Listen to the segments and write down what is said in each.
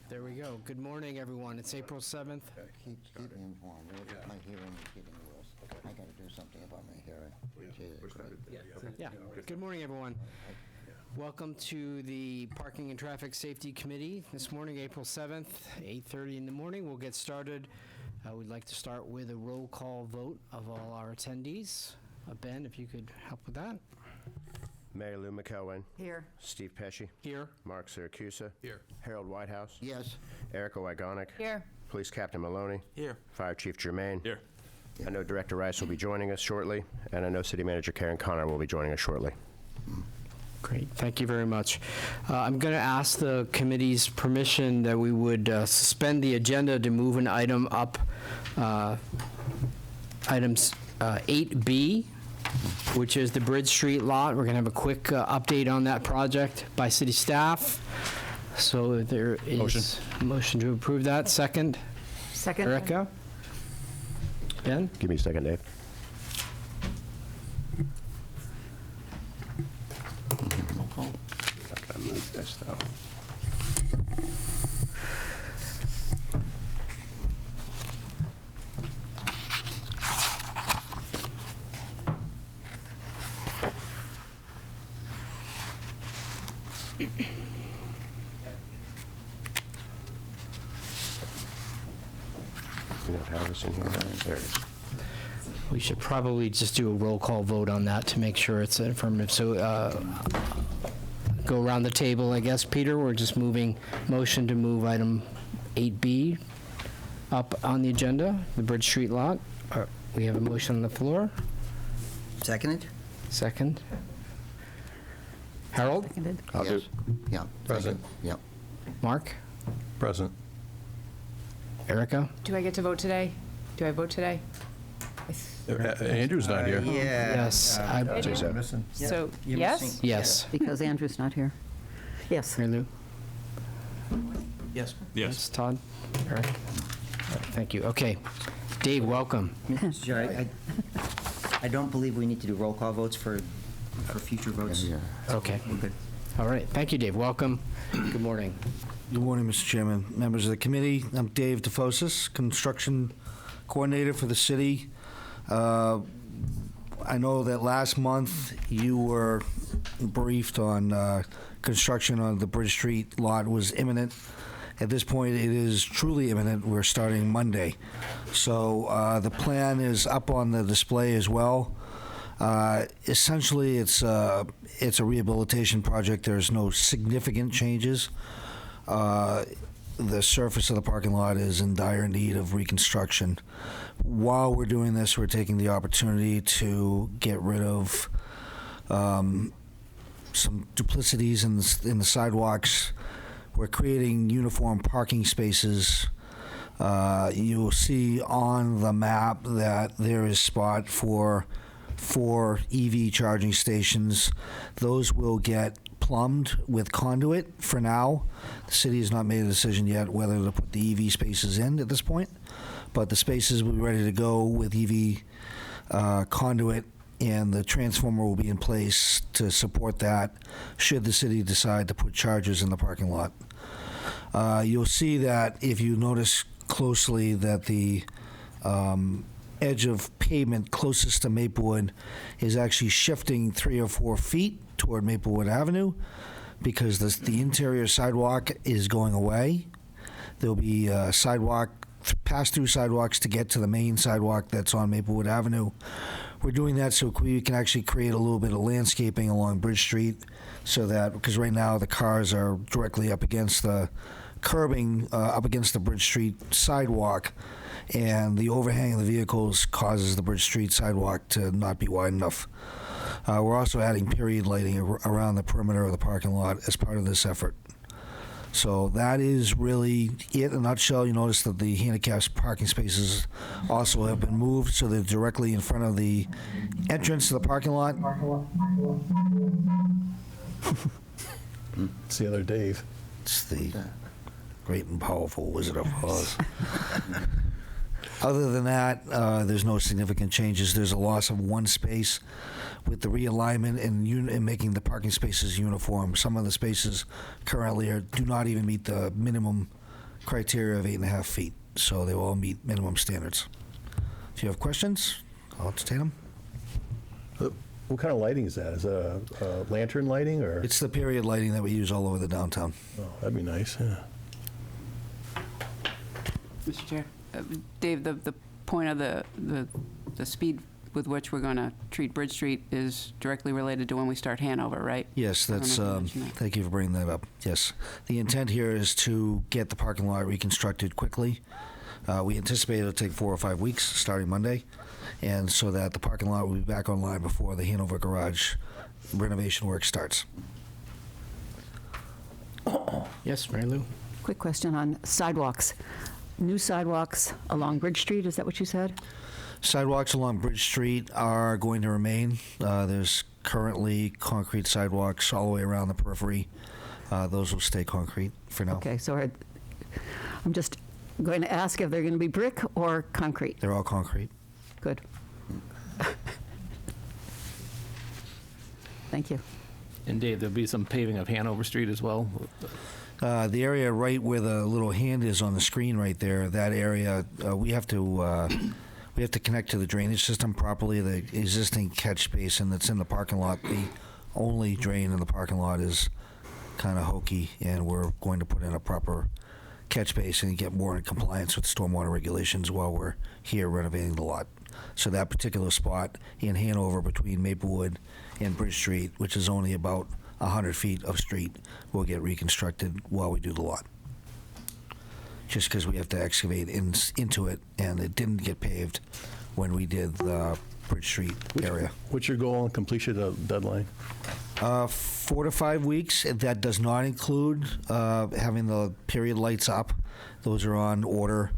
There we go. Good morning, everyone. It's April 7th. Keep me informed. My hearing is getting worse. I gotta do something about my hearing. Jesus Christ. Yeah. Good morning, everyone. Welcome to the Parking and Traffic Safety Committee. This morning, April 7th, 8:30 in the morning. We'll get started. We'd like to start with a roll call vote of all our attendees. Ben, if you could help with that. Mary Lou McElwain. Here. Steve Pesci. Here. Mark Siracusa. Here. Harold Whitehouse. Yes, Erica Wygonick. Here. Police Captain Maloney. Here. Fire Chief Germain. Here. I know Director Rice will be joining us shortly, and I know City Manager Karen Connor will be joining us shortly. Great, thank you very much. I'm going to ask the committee's permission that we would suspend the agenda to move an item up, items 8B, which is the Bridge Street lot. We're going to have a quick update on that project by city staff. So there is a motion to approve that. Second, Second. Erica? Ben? Give me a second, Dave. I'm gonna move this, though. We don't have this in here. There it is. We should probably just do a roll call vote on that to make sure it's affirmative. So go around the table, I guess. Peter, we're just moving, motion to move item 8B up on the agenda, the Bridge Street lot. We have a motion on the floor. seconded? Second. Harold? Seconded. I'll do. Yes. Yeah. Present. Yeah. Mark? Present. Erica? Do I get to vote today? Do I vote today? Andrew's not here. Yes. I- Say so. Missing. So, You're yes? missing- Yes. Because Andrew's not here. Yes. Mary Lou? Yes. Yes. Todd? Eric? All right, thank you. Okay. Dave, welcome. Mr. Chair, I don't believe we need to do roll call votes for future votes. Yeah. Okay. We're good. All right. Thank you, Dave. Welcome. Good morning. Good morning, Mr. Chairman, members of the committee. I'm Dave DeFosis, Construction Coordinator for the city. I know that last month you were briefed on construction on the Bridge Street lot was imminent. At this point, it is truly imminent. We're starting Monday. So the plan is up on the display as well. Essentially, it's a rehabilitation project. There's no significant changes. The surface of the parking lot is in dire need of reconstruction. While we're doing this, we're taking the opportunity to get rid of some duplicities in the sidewalks. We're creating uniform parking spaces. You'll see on the map that there is spot for 4 EV charging stations. Those will get plumbed with conduit for now. The city has not made a decision yet whether to put the EV spaces in at this point, but the spaces will be ready to go with EV conduit, and the transformer will be in place to support that should the city decide to put chargers in the parking lot. You'll see that if you notice closely that the edge of pavement closest to Maplewood is actually shifting 3 or 4 feet toward Maplewood Avenue because the interior sidewalk is going away. There'll be pass-through sidewalks to get to the main sidewalk that's on Maplewood Avenue. We're doing that so we can actually create a little bit of landscaping along Bridge Street so that, because right now the cars are directly up against the curbing, up against the Bridge Street sidewalk, and the overhang of the vehicles causes the Bridge Street sidewalk to not be wide enough. We're also adding period lighting around the perimeter of the parking lot as part of this effort. So that is really it in a nutshell. You notice that the handicapped parking spaces also have been moved, so they're directly in front of the entrance to the parking lot. It's the other Dave. It's the great and powerful Wizard of Oz. Other than that, there's no significant changes. There's a loss of 1 space with the realignment and making the parking spaces uniform. Some of the spaces currently do not even meet the minimum criteria of 8.5 feet. So they will all meet minimum standards. If you have questions, I'll entertain them. What kind of lighting is that? Is that a lantern lighting, or? It's the period lighting that we use all over the downtown. Oh, that'd be nice, yeah. Mr. Chair? Dave, the point of the speed with which we're going to treat Bridge Street is directly related to when we start Hanover, right? Yes, I don't that's, know if you mentioned that. thank you for bringing that up. Yes. The intent here is to get the parking lot reconstructed quickly. We anticipate it'll take 4 or 5 weeks, starting Monday, and so that the parking lot will be back online before the Hanover Garage renovation work starts. Yes, Mary Lou? Quick question on sidewalks. New sidewalks along Bridge Street, is that what you said? Sidewalks along Bridge Street are going to remain. There's currently concrete sidewalks all the way around the periphery. Those will stay concrete for now. Okay, so I'm just going to ask if they're going to be brick or concrete. They're all concrete. Good. Thank you. And Dave, there'll be some paving of Hanover Street as well? The area right where the little hand is on the screen right there, that area, we have to connect to the drainage system properly. The existing catch basin that's in the parking lot, the only drain in the parking lot is kind of hokey, and we're going to put in a proper catch basin and get more in compliance with stormwater regulations while we're here renovating the lot. So that particular spot in Hanover between Maplewood and Bridge Street, which is only about 100 feet of street, will get reconstructed while we do the lot. Just because we have to excavate into it, and it didn't get paved when we did the Bridge Street area. What's your goal on completion deadline? 4 to 5 weeks. That does not include having the period lights up. Those are on order.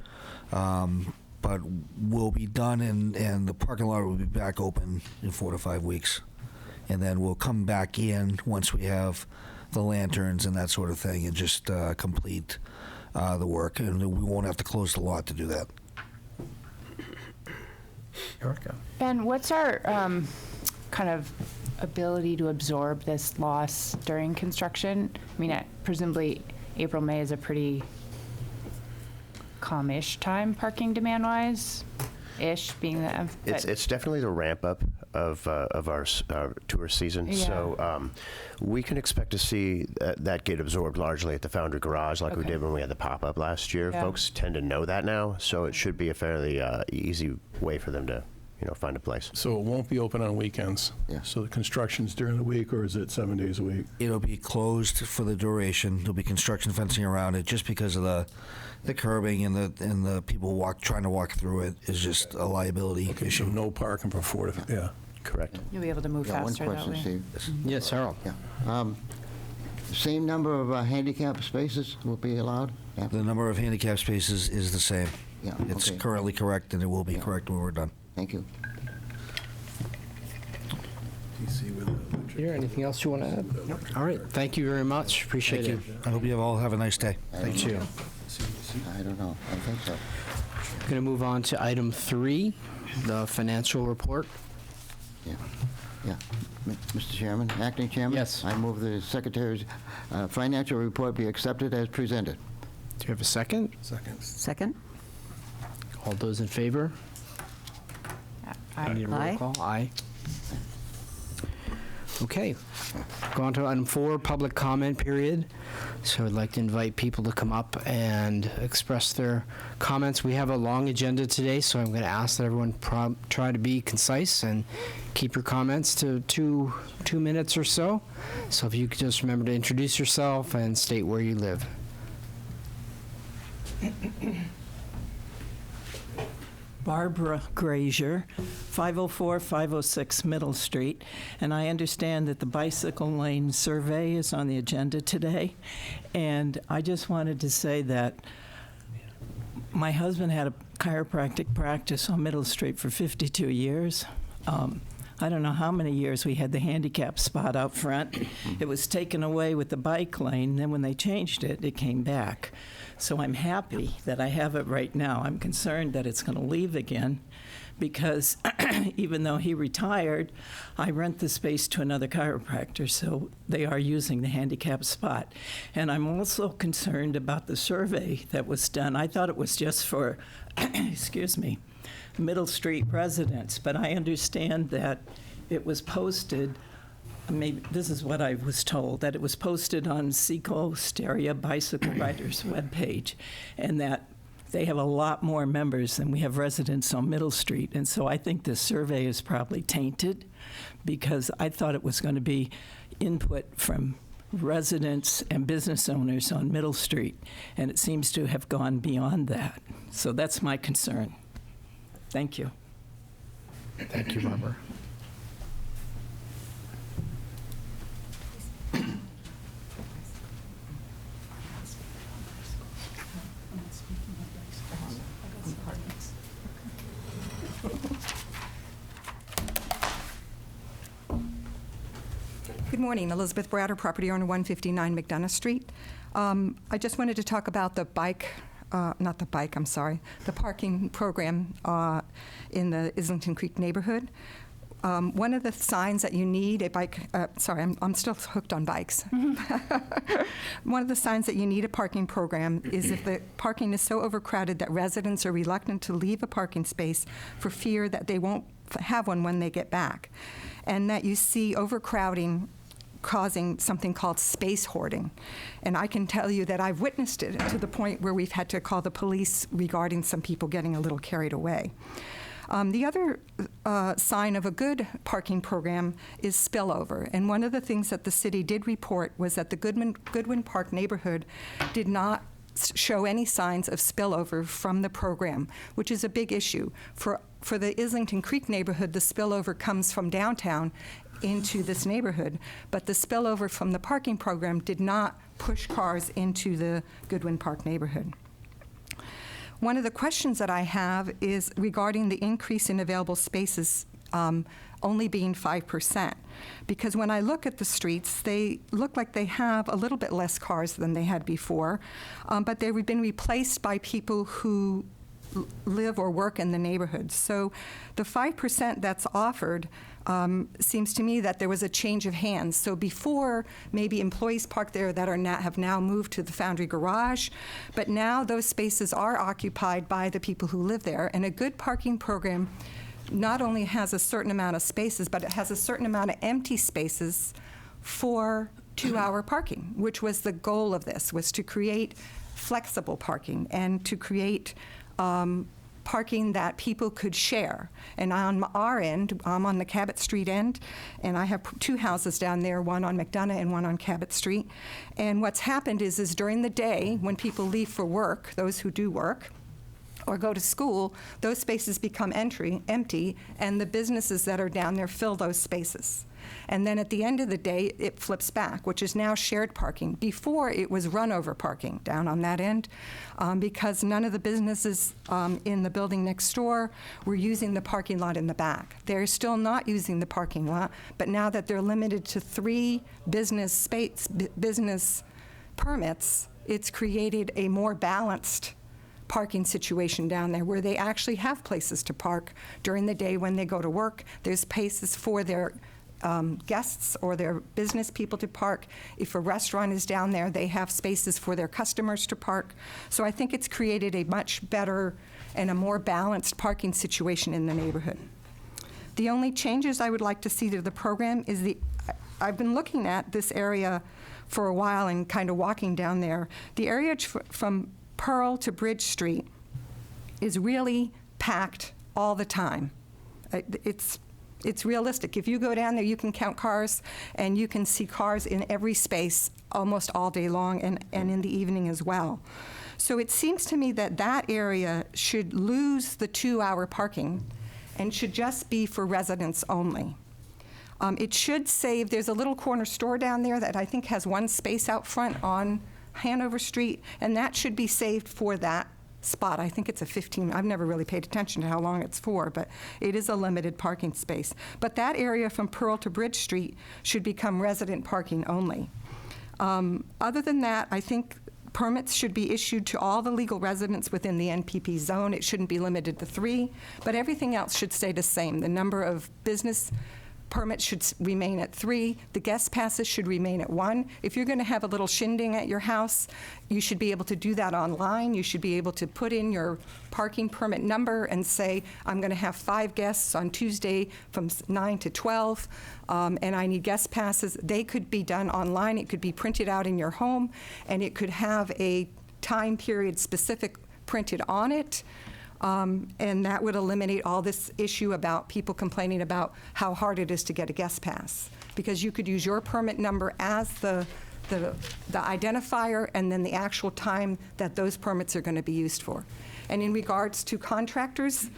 But will be done, and the parking lot will be back open in 4 to 5 weeks. And then we'll come back in once we have the lanterns and that sort of thing, and just complete the work. And we won't have to close the lot to do that. Erica. Ben, what's our kind of ability to absorb this loss during construction? I mean, presumably April, May is a pretty calm-ish time, parking demand-wise, ish being the. It's definitely the ramp up of our tour season. Yeah. So we can expect to see that get absorbed largely at the Foundry Garage, like we Okay. did when we had the pop up last year. Yeah. Folks tend to know that now, so it should be a fairly easy way for them to, find a place. So it won't be open on weekends? Yeah. So the construction's during the week, or is it 7 days a week? It'll be closed for the duration. There'll be construction fencing around it, just because of the curbing and the people trying to walk through it is just a liability So issue. no parking for 4 to, yeah. Correct. You'll be able to move Yeah, one faster that question, way. Steve. Yes, Harold? Yeah. Same number of handicap spaces will be allowed? Yeah. The number of handicap spaces is the same. Yeah, It's okay. currently correct, and it will be Yeah. correct when we're done. Thank you. Here, anything else you want to add? All right, thank you very much. Appreciate it. I hope you all have a nice day. Thank you. I don't know. I think so. Going to move on to item 3, the financial report. Yeah. Yeah. Mr. Chairman, Acting Chairman? Yes. I move the Secretary's financial report be accepted as presented. Do you have a second? Second? All those in favor? I- Need a roll Aye. call? Aye. Okay. Go on to item 4, public comment period. So I'd like to invite people to come up and express their comments. We have a long agenda today, so I'm going to ask that everyone try to be concise and keep your comments to two minutes or so. So if you could just remember to introduce yourself and state where you live. Barbara Grazier, 504-506 Middle Street, and I understand that the bicycle lane survey is on the agenda today, and I just wanted to say that my husband had a chiropractic practice on Middle Street for 52 years. I don't know how many years we had the handicap spot out front. It was taken away with the bike lane, then when they changed it, it came back. So I'm happy that I have it right now. I'm concerned that it's going to leave again because even though he retired, I rent the space to another chiropractor, so they are using the handicap spot. And I'm also concerned about the survey that was done. I thought it was just for, excuse me, Middle Street residents, but I understand that it was posted, maybe this is what I was told, that it was posted on Seacoast Area Bicycle Riders webpage, and that they have a lot more members than we have residents on Middle Street. And so I think this survey is probably tainted because I thought it was going to be input from residents and business owners on Middle Street, and it seems to have gone beyond that. So that's my concern. Thank you. Thank you, Barbara. Good morning, Elizabeth Bratter, property owner, 159 McDonough Street. I just wanted to talk about the the parking program in the Islington Creek neighborhood. One of the signs that you need I'm still hooked on bikes. One of the signs that you need a parking program is if the parking is so overcrowded that residents are reluctant to leave a parking space for fear that they won't have one when they get back, and that you see overcrowding causing something called space hoarding. And I can tell you that I've witnessed it to the point where we've had to call the police regarding some people getting a little carried away. The other sign of a good parking program is spillover. And one of the things that the city did report was that the Goodwin Park neighborhood did not show any signs of spillover from the program, which is a big issue. For the Islington Creek neighborhood, the spillover comes from downtown into this neighborhood, but the spillover from the parking program did not push cars into the Goodwin Park neighborhood. One of the questions that I have is regarding the increase in available spaces only being 5%. Because when I look at the streets, they look like they have a little bit less cars than they had before, but they've been replaced by people who live or work in the neighborhood. So the 5% that's offered seems to me that there was a change of hands. So before, maybe employees parked there that have now moved to the Foundry Garage, but now those spaces are occupied by the people who live there. And a good parking program not only has a certain amount of spaces, but it has a certain amount of empty spaces for 2-hour parking, which was the goal of this, was to create flexible parking and to create parking that people could share. And on our end, I'm on the Cabot Street end, and I have 2 houses down there, one on McDonough and one on Cabot Street. And what's happened is during the day, when people leave for work, those who do work, or go to school, those spaces become empty, and the businesses that are down there fill those spaces. And then at the end of the day, it flips back, which is now shared parking. Before, it was run-over parking down on that end, because none of the businesses in the building next door were using the parking lot in the back. They're still not using the parking lot, but now that they're limited to 3 business permits, it's created a more balanced parking situation down there where they actually have places to park during the day when they go to work. There's places for their guests or their business people to park. If a restaurant is down there, they have spaces for their customers to park. So I think it's created a much better and a more balanced parking situation in the neighborhood. The only changes I would like to see to the program is I've been looking at this area for a while and kind of walking down there. The area from Pearl to Bridge Street is really packed all the time. It's realistic. If you go down there, you can count cars, and you can see cars in every space almost all day long and in the evening as well. So it seems to me that that area should lose the 2-hour parking and should just be for residents only. It should save, there's a little corner store down there that I think has 1 space out front on Hanover Street, and that should be saved for that spot. I think it's a 15, I've never really paid attention to how long it's for, but it is a limited parking space. But that area from Pearl to Bridge Street should become resident parking only. Other than that, I think permits should be issued to all the legal residents within the NPP zone. It shouldn't be limited to 3, but everything else should stay the same. The number of business permits should remain at 3. The guest passes should remain at 1. If you're going to have a little shindig at your house, you should be able to do that online. You should be able to put in your parking permit number and say, I'm going to have 5 guests on Tuesday from 9 to 12, and I need guest passes. They could be done online. It could be printed out in your home, and it could have a time period specific printed on it. And that would eliminate all this issue about people complaining about how hard it is to get a guest pass. Because you could use your permit number as the identifier and then the actual time that those permits are going to be used for. And in regards to contractors,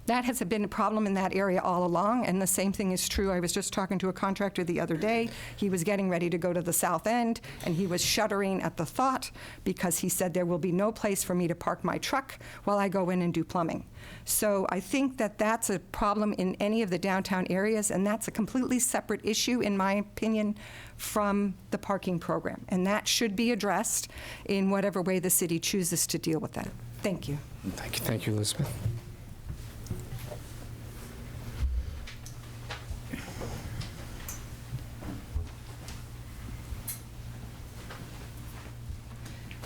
that has been a problem in that area all along, and the same thing is true. I was just talking to a contractor the other day. He was getting ready to go to the south end, and he was shuddering at the thought because he said there will be no place for me to park my truck while I go in and do plumbing. So I think that that's a problem in any of the downtown areas, and that's a completely separate issue, in my opinion, from the parking program. And that should be addressed in whatever way the city chooses to deal with that. Thank you. Thank you, Elizabeth.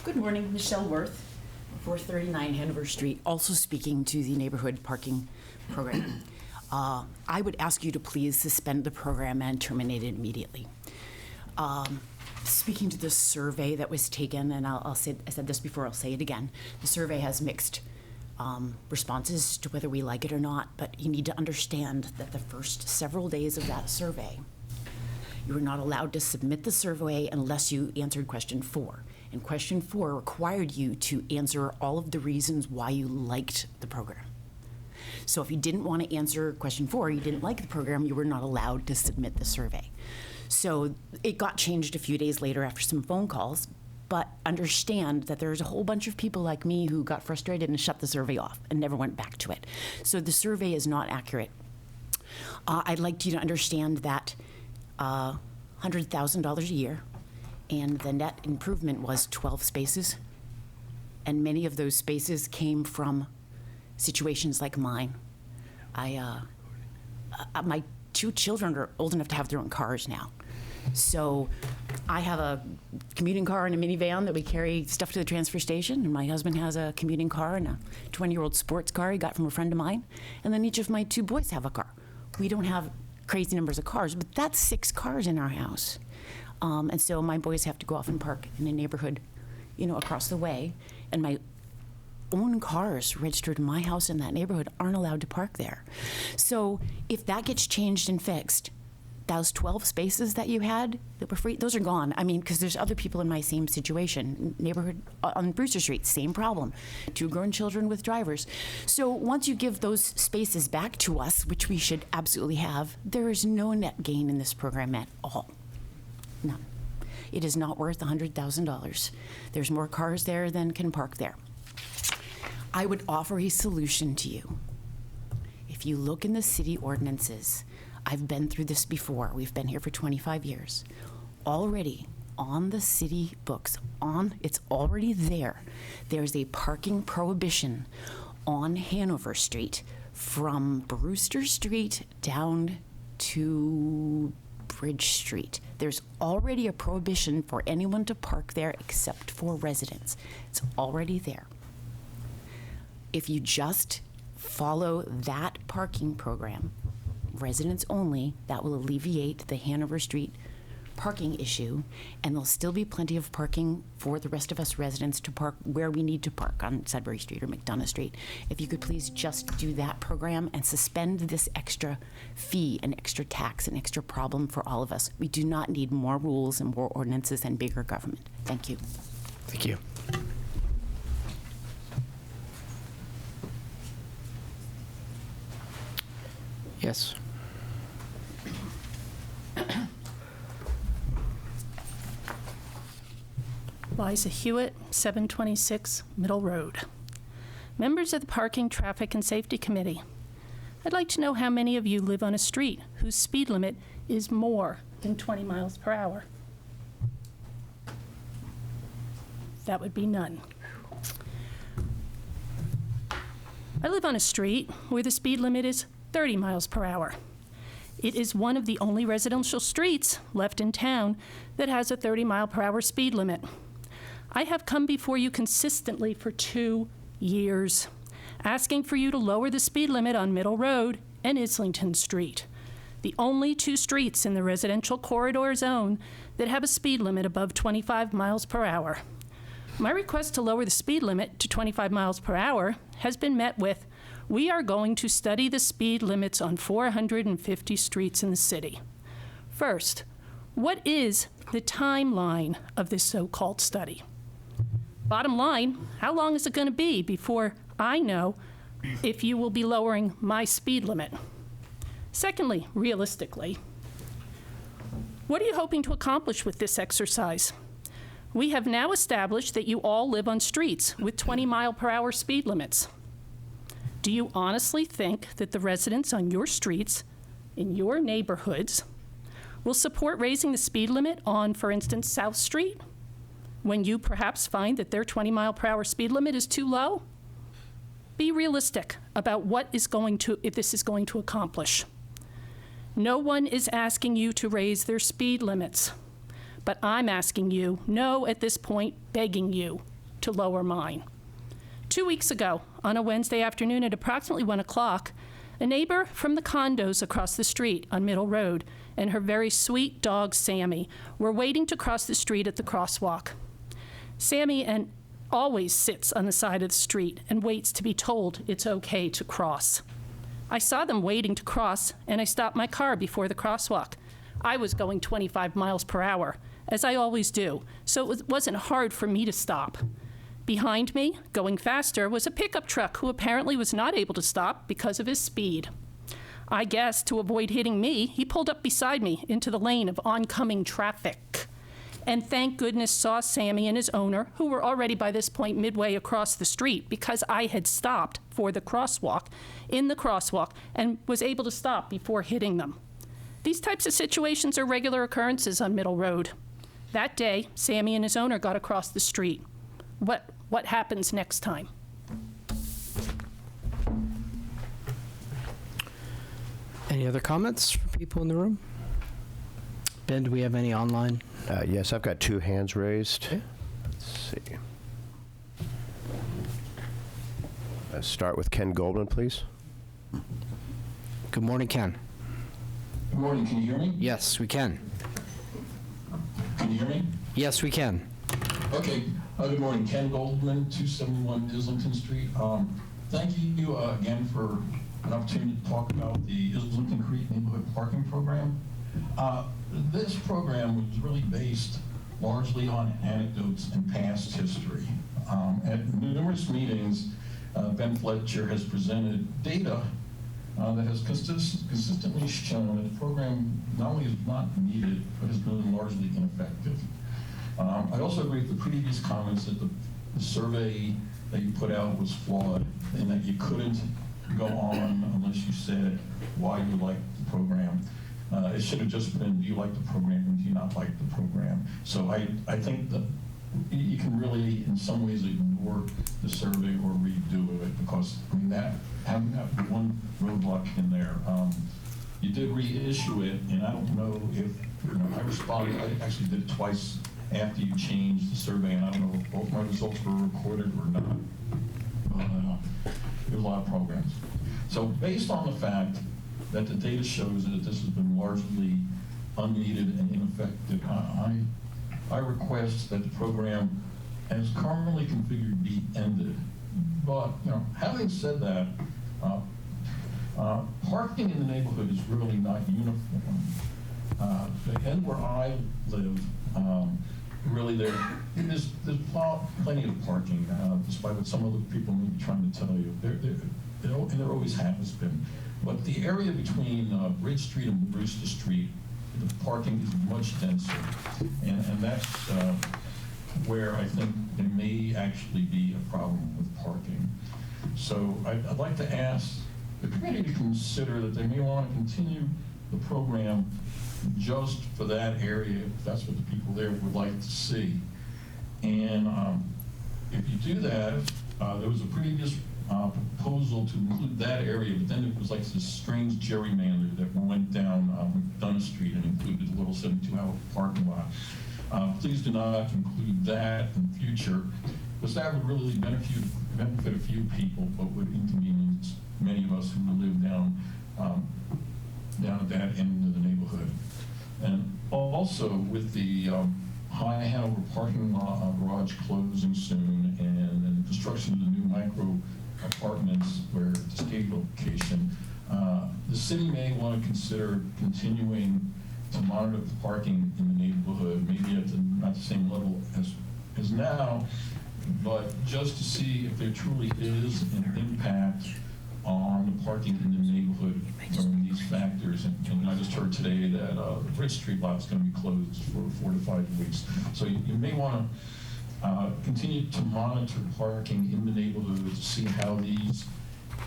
Good morning, Michelle Worth, 439 Hanover Street, also speaking to the neighborhood parking program. I would ask you to please suspend the program and terminate it immediately. Speaking to the survey that was taken, and I said this before, I'll say it again, the survey has mixed responses to whether we like it or not, but you need to understand that the first several days of that survey, you were not allowed to submit the survey unless you answered question 4. And question 4 required you to answer all of the reasons why you liked the program. So if you didn't want to answer question 4, you didn't like the program, you were not allowed to submit the survey. So it got changed a few days later after some phone calls, but understand that there's a whole bunch of people like me who got frustrated and shut the survey off and never went back to it. So the survey is not accurate. I'd like you to understand that $100,000 a year, and the net improvement was 12 spaces. And many of those spaces came from situations like mine. My 2 children are old enough to have their own cars now. So I have a commuting car and a minivan that we carry stuff to the transfer station, and my husband has a commuting car and a 20-year-old sports car he got from a friend of mine. And then each of my 2 boys have a car. We don't have crazy numbers of cars, but that's 6 cars in our house. And so my boys have to go off and park in a neighborhood, across the way. And my own cars registered in my house in that neighborhood aren't allowed to park there. So if that gets changed and fixed, those 12 spaces that you had that were free, those are gone. I mean, because there's other people in my same situation. Neighborhood on Brewster Street, same problem. 2 grown children with drivers. So once you give those spaces back to us, which we should absolutely have, there is no net gain in this program at all. None. It is not worth $100,000. There's more cars there than can park there. I would offer a solution to you. If you look in the city ordinances, I've been through this before. We've been here for 25 years. Already on the city books, it's already there. There's a parking prohibition on Hanover Street from Brewster Street down to Bridge Street. There's already a prohibition for anyone to park there except for residents. It's already there. If you just follow that parking program, residents only, that will alleviate the Hanover Street parking issue, and there'll still be plenty of parking for the rest of us residents to park where we need to park on Sudbury Street or McDonough Street. If you could please just do that program and suspend this extra fee and extra tax and extra problem for all of us. We do not need more rules and more ordinances and bigger government. Thank you. Thank you. Yes. Liza Hewitt, 726 Middle Road. Members of the Parking, Traffic, and Safety Committee, I'd like to know how many of you live on a street whose speed limit is more than 20 miles per hour. that would be none. I live on a street where the speed limit is 30 miles per hour. It is one of the only residential streets left in town that has a 30 mile per hour speed limit. I have come before you consistently for 2 years, asking for you to lower the speed limit on Middle Road and Islington Street, the only 2 streets in the residential corridor zone that have a speed limit above 25 miles per hour. My request to lower the speed limit to 25 miles per hour has been met with, "We are going to study the speed limits on 450 streets in the city." First, what is the timeline of this so-called study? Bottom line, how long is it going to be before I know if you will be lowering my speed limit? Secondly, realistically, what are you hoping to accomplish with this exercise? We have now established that you all live on streets with 20 mile per hour speed limits. Do you honestly think that the residents on your streets, in your neighborhoods, will support raising the speed limit on, for instance, South Street, when you perhaps find that their 20 mile per hour speed limit is too low? Be realistic about if this is going to accomplish. No one is asking you to raise their speed limits, but I'm asking you, no, at this point, begging you to lower mine. 2 weeks ago, on a Wednesday afternoon at approximately 1 o'clock, a neighbor from the condos across the street on Middle Road and her very sweet dog, Sammy, were waiting to cross the street at the crosswalk. Sammy always sits on the side of the street and waits to be told it's okay to cross. I saw them waiting to cross, and I stopped my car before the crosswalk. I was going 25 miles per hour, as I always do, so it wasn't hard for me to stop. Behind me, going faster, was a pickup truck who apparently was not able to stop because of his speed. I guess to avoid hitting me, he pulled up beside me into the lane of oncoming traffic. And thank goodness saw Sammy and his owner, who were already by this point midway across the street because I had stopped for the crosswalk, in the crosswalk, and was able to stop before hitting them. These types of situations are regular occurrences on Middle Road. That day, Sammy and his owner got across the street. What happens next time? Any other comments from people in the room? Ben, do we have any online? Yes, I've got 2 hands raised. Okay. Let's see. Start with Ken Goldman, please. Good morning, Ken. Good morning. Can you hear me? Yes, we can. Can you hear me? Yes, we can. Okay. Good morning. Ken Goldman, 271 Islington Street. Thank you again for an opportunity to talk about the Islington Creek Neighborhood Parking Program. This program was really based largely on anecdotes and past history. At numerous meetings, Ben Fletcher has presented data that has consistently shown that the program not only is not needed, but has been largely ineffective. I also agree with the previous comments that the survey that you put out was flawed and that you couldn't go on unless you said why you liked the program. It should have just been, do you like the program and do you not like the program? So I think that you can really, in some ways, ignore the survey or redo it because, I mean, having that one roadblock in there, you did reissue it, and I don't know if, I responded, I actually did it twice after you changed the survey, and I don't know if both my results were recorded or not. There's a lot of programs. So based on the fact that the data shows that this has been largely unneeded and ineffective, I request that the program, as currently configured, be ended. But having said that, parking in the neighborhood is really not uniform. The end where I live, really there's plenty of parking, despite what some other people may be trying to tell you. There always has been. But the area between Bridge Street and Brewster Street, the parking is much denser. And that's where I think there may actually be a problem with parking. So I'd like to ask the committee to consider that they may want to continue the program just for that area, if that's what the people there would like to see. And if you do that, there was a previous proposal to include that area, but then it was like this strange gerrymander that went down Dunn Street and included a little 72-hour parking lot. Please do not include that in the future, because that would really benefit a few people, but would inconvenience many of us who live down at that end of the neighborhood. And also with the High Hanover parking lot garage closing soon, and the construction of the new micro apartments where it's a state location, the city may want to consider continuing to monitor the parking in the neighborhood, maybe at not the same level as now, but just to see if there truly is an impact on the parking in the neighborhood from these factors. And I just heard today that the Bridge Street lot is going to be closed for 4 to 5 weeks. So you may want to continue to monitor parking in the neighborhood to see how these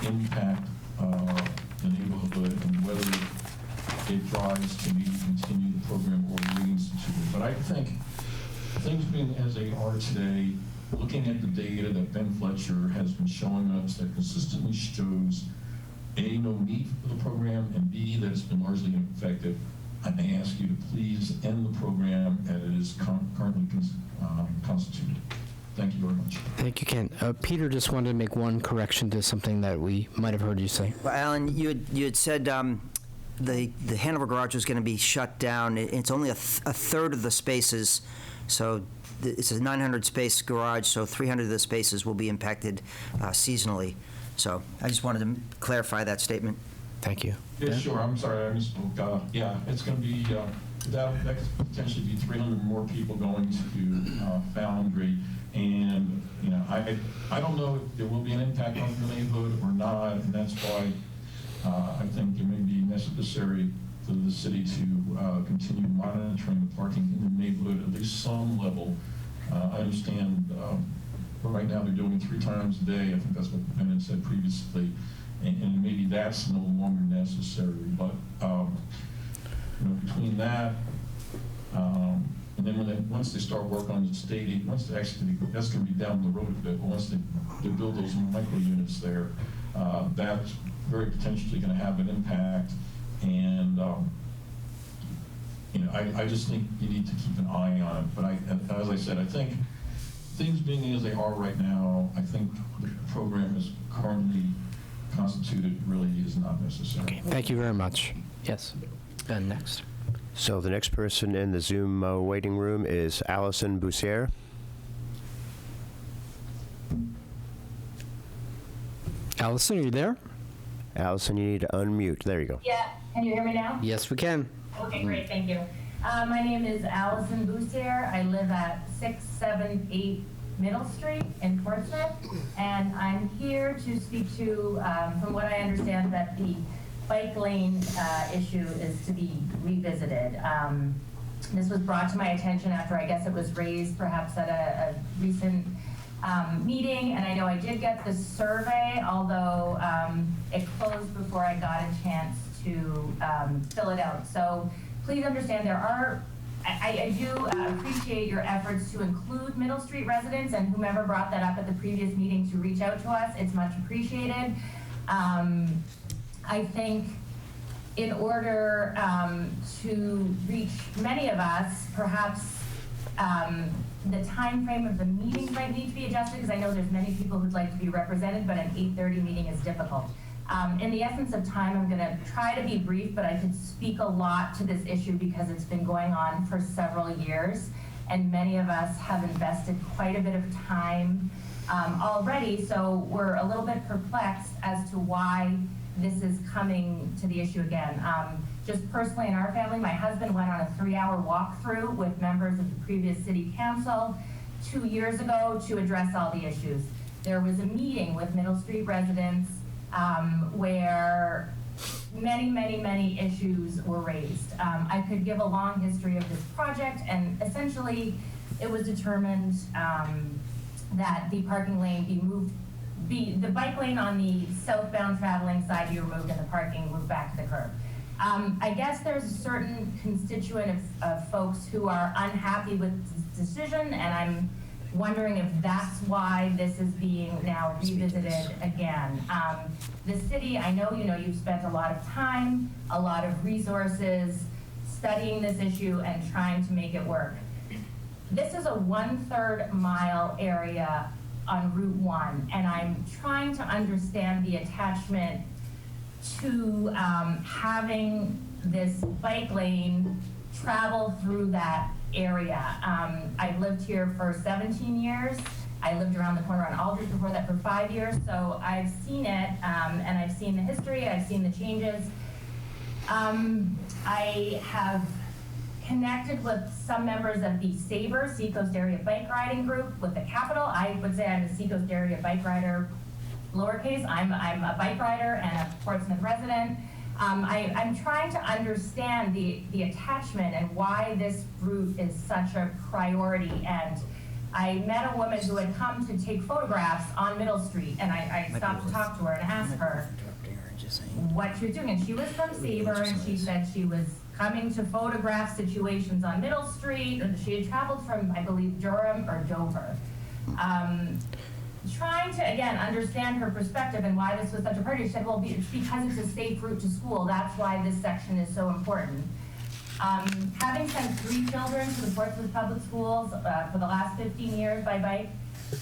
impact the neighborhood and whether it drives to maybe continue the program or reinstitute it. But I think things being as they are today, looking at the data that Ben Fletcher has been showing us that consistently shows A, no need for the program, and B, that it's been largely ineffective, I may ask you to please end the program as it is currently constituted. Thank you very much. Thank you, Ken. Peter just wanted to make one correction to something that we might have heard you say. Well, Alan, you had said the Hanover garage was going to be shut down. It's only a third of the spaces, so it's a 900-space garage, so 300 of the spaces will be impacted seasonally. So I just wanted to clarify that statement. Thank you. Yeah, sure. I'm sorry, I misspoke. Yeah, it's going to be, that could potentially be 300 more people going to Foundry. And, you know, I don't know if there will be an impact on the neighborhood or not, and that's why I think it may be necessary for the city to continue monitoring the parking in the neighborhood at least some level. I understand right now they're doing it 3 times a day. I think that's what Ben had said previously, and maybe that's no longer necessary. But you know, between that and then once they start work on the stadium, that's going to be down the road a bit. But once they build those micro units there, that's very potentially going to have an impact. And you know, I just think you need to keep an eye on it. But as I said, I think things being as they are right now, I think the program is currently constituted really is not necessary. Okay, thank you very much. Yes, Ben, next. So the next person in the Zoom waiting room is Allison Boussier. Allison, are you there? Allison, you need to unmute. There you go. Yeah, can you hear me now? Yes, we can. Okay, great, thank you. My name is Allison Boussier. I live at 678 Middle Street in Portsmouth, and I'm here to speak to, from what I understand, that the bike lane issue is to be revisited. This was brought to my attention after, I guess it was raised perhaps at a recent meeting, and I know I did get the survey, although it closed before I got a chance to fill it out. So please understand there are, I do appreciate your efforts to include Middle Street residents and whomever brought that up at the previous meeting to reach out to us. It's much appreciated. I think in order to reach many of us, perhaps the time frame of the meetings might need to be adjusted, because I know there's many people who'd like to be represented, but an 8:30 meeting is difficult. In the essence of time, I'm going to try to be brief, but I could speak a lot to this issue because it's been going on for several years, and many of us have invested quite a bit of time already, so we're a little bit perplexed as to why this is coming to the issue again. Just personally in our family, my husband went on a 3-hour walkthrough with members of the previous city council 2 years ago to address all the issues. There was a meeting with Middle Street residents where many issues were raised. I could give a long history of this project, and essentially it was determined that the parking lane be moved, the bike lane on the southbound traveling side be removed and the parking moved back to the curb. I guess there's a certain constituent of folks who are unhappy with this decision, and I'm wondering if that's why this is being now revisited again. The city, I know, you've spent a lot of time, a lot of resources studying this issue and trying to make it work. This is a 1/3 mile area on Route 1, and I'm trying to understand the attachment to having this bike lane travel through that area. I've lived here for 17 years. I lived around the corner on Aldrich before that for 5 years, so I've seen it, and I've seen the history, I've seen the changes. I have connected with some members of the SABRE, Seacoast Area Bike Riding Group, with the capital. I would say I'm a Seacoast Area Bike Rider, lowercase. I'm a bike rider and a Portsmouth resident. I'm trying to understand the attachment and why this route is such a priority. And I met a woman who had come to take photographs on Middle Street, and I stopped to talk to her and asked her what she was doing. And she was from SABRE, and she said she was coming to photograph situations on Middle Street, and she had traveled from, I believe, Durham or Dover. Trying to, again, understand her perspective and why this was such a priority. She said, well, it's because it's a safe route to school. That's why this section is so important. Having sent 3 children to the Portsmouth Public Schools for the last 15 years by bike,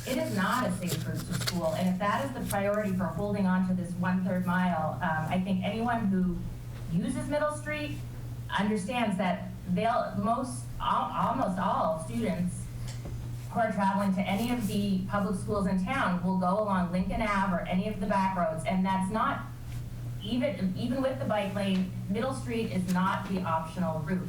it is not a safe route to school. And if that is the priority for holding on to this 1/3 mile, I think anyone who uses Middle Street understands that almost all students who are traveling to any of the public schools in town will go along Lincoln Ave or any of the back roads, and that's not, even with the bike lane, Middle Street is not the optional route.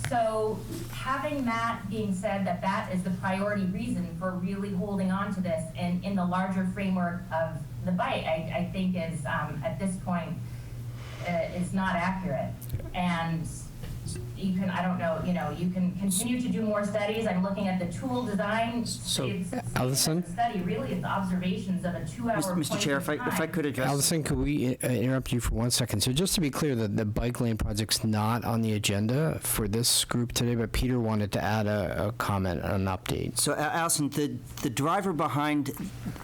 So having that being said, that is the priority reason for really holding on to this, and in the larger framework of the bike, I think is, at this point, is not accurate. And you can, I don't know, you can continue to do more studies. I'm looking at the tool design. So, Allison? Study really is observations of a 2-hour Mr. Chair, if I could address. Allison, could we interrupt you for 1 second? So just to be clear, the bike lane project's not on the agenda for this group today, but Peter wanted to add a comment, an update. So, Allison, the driver behind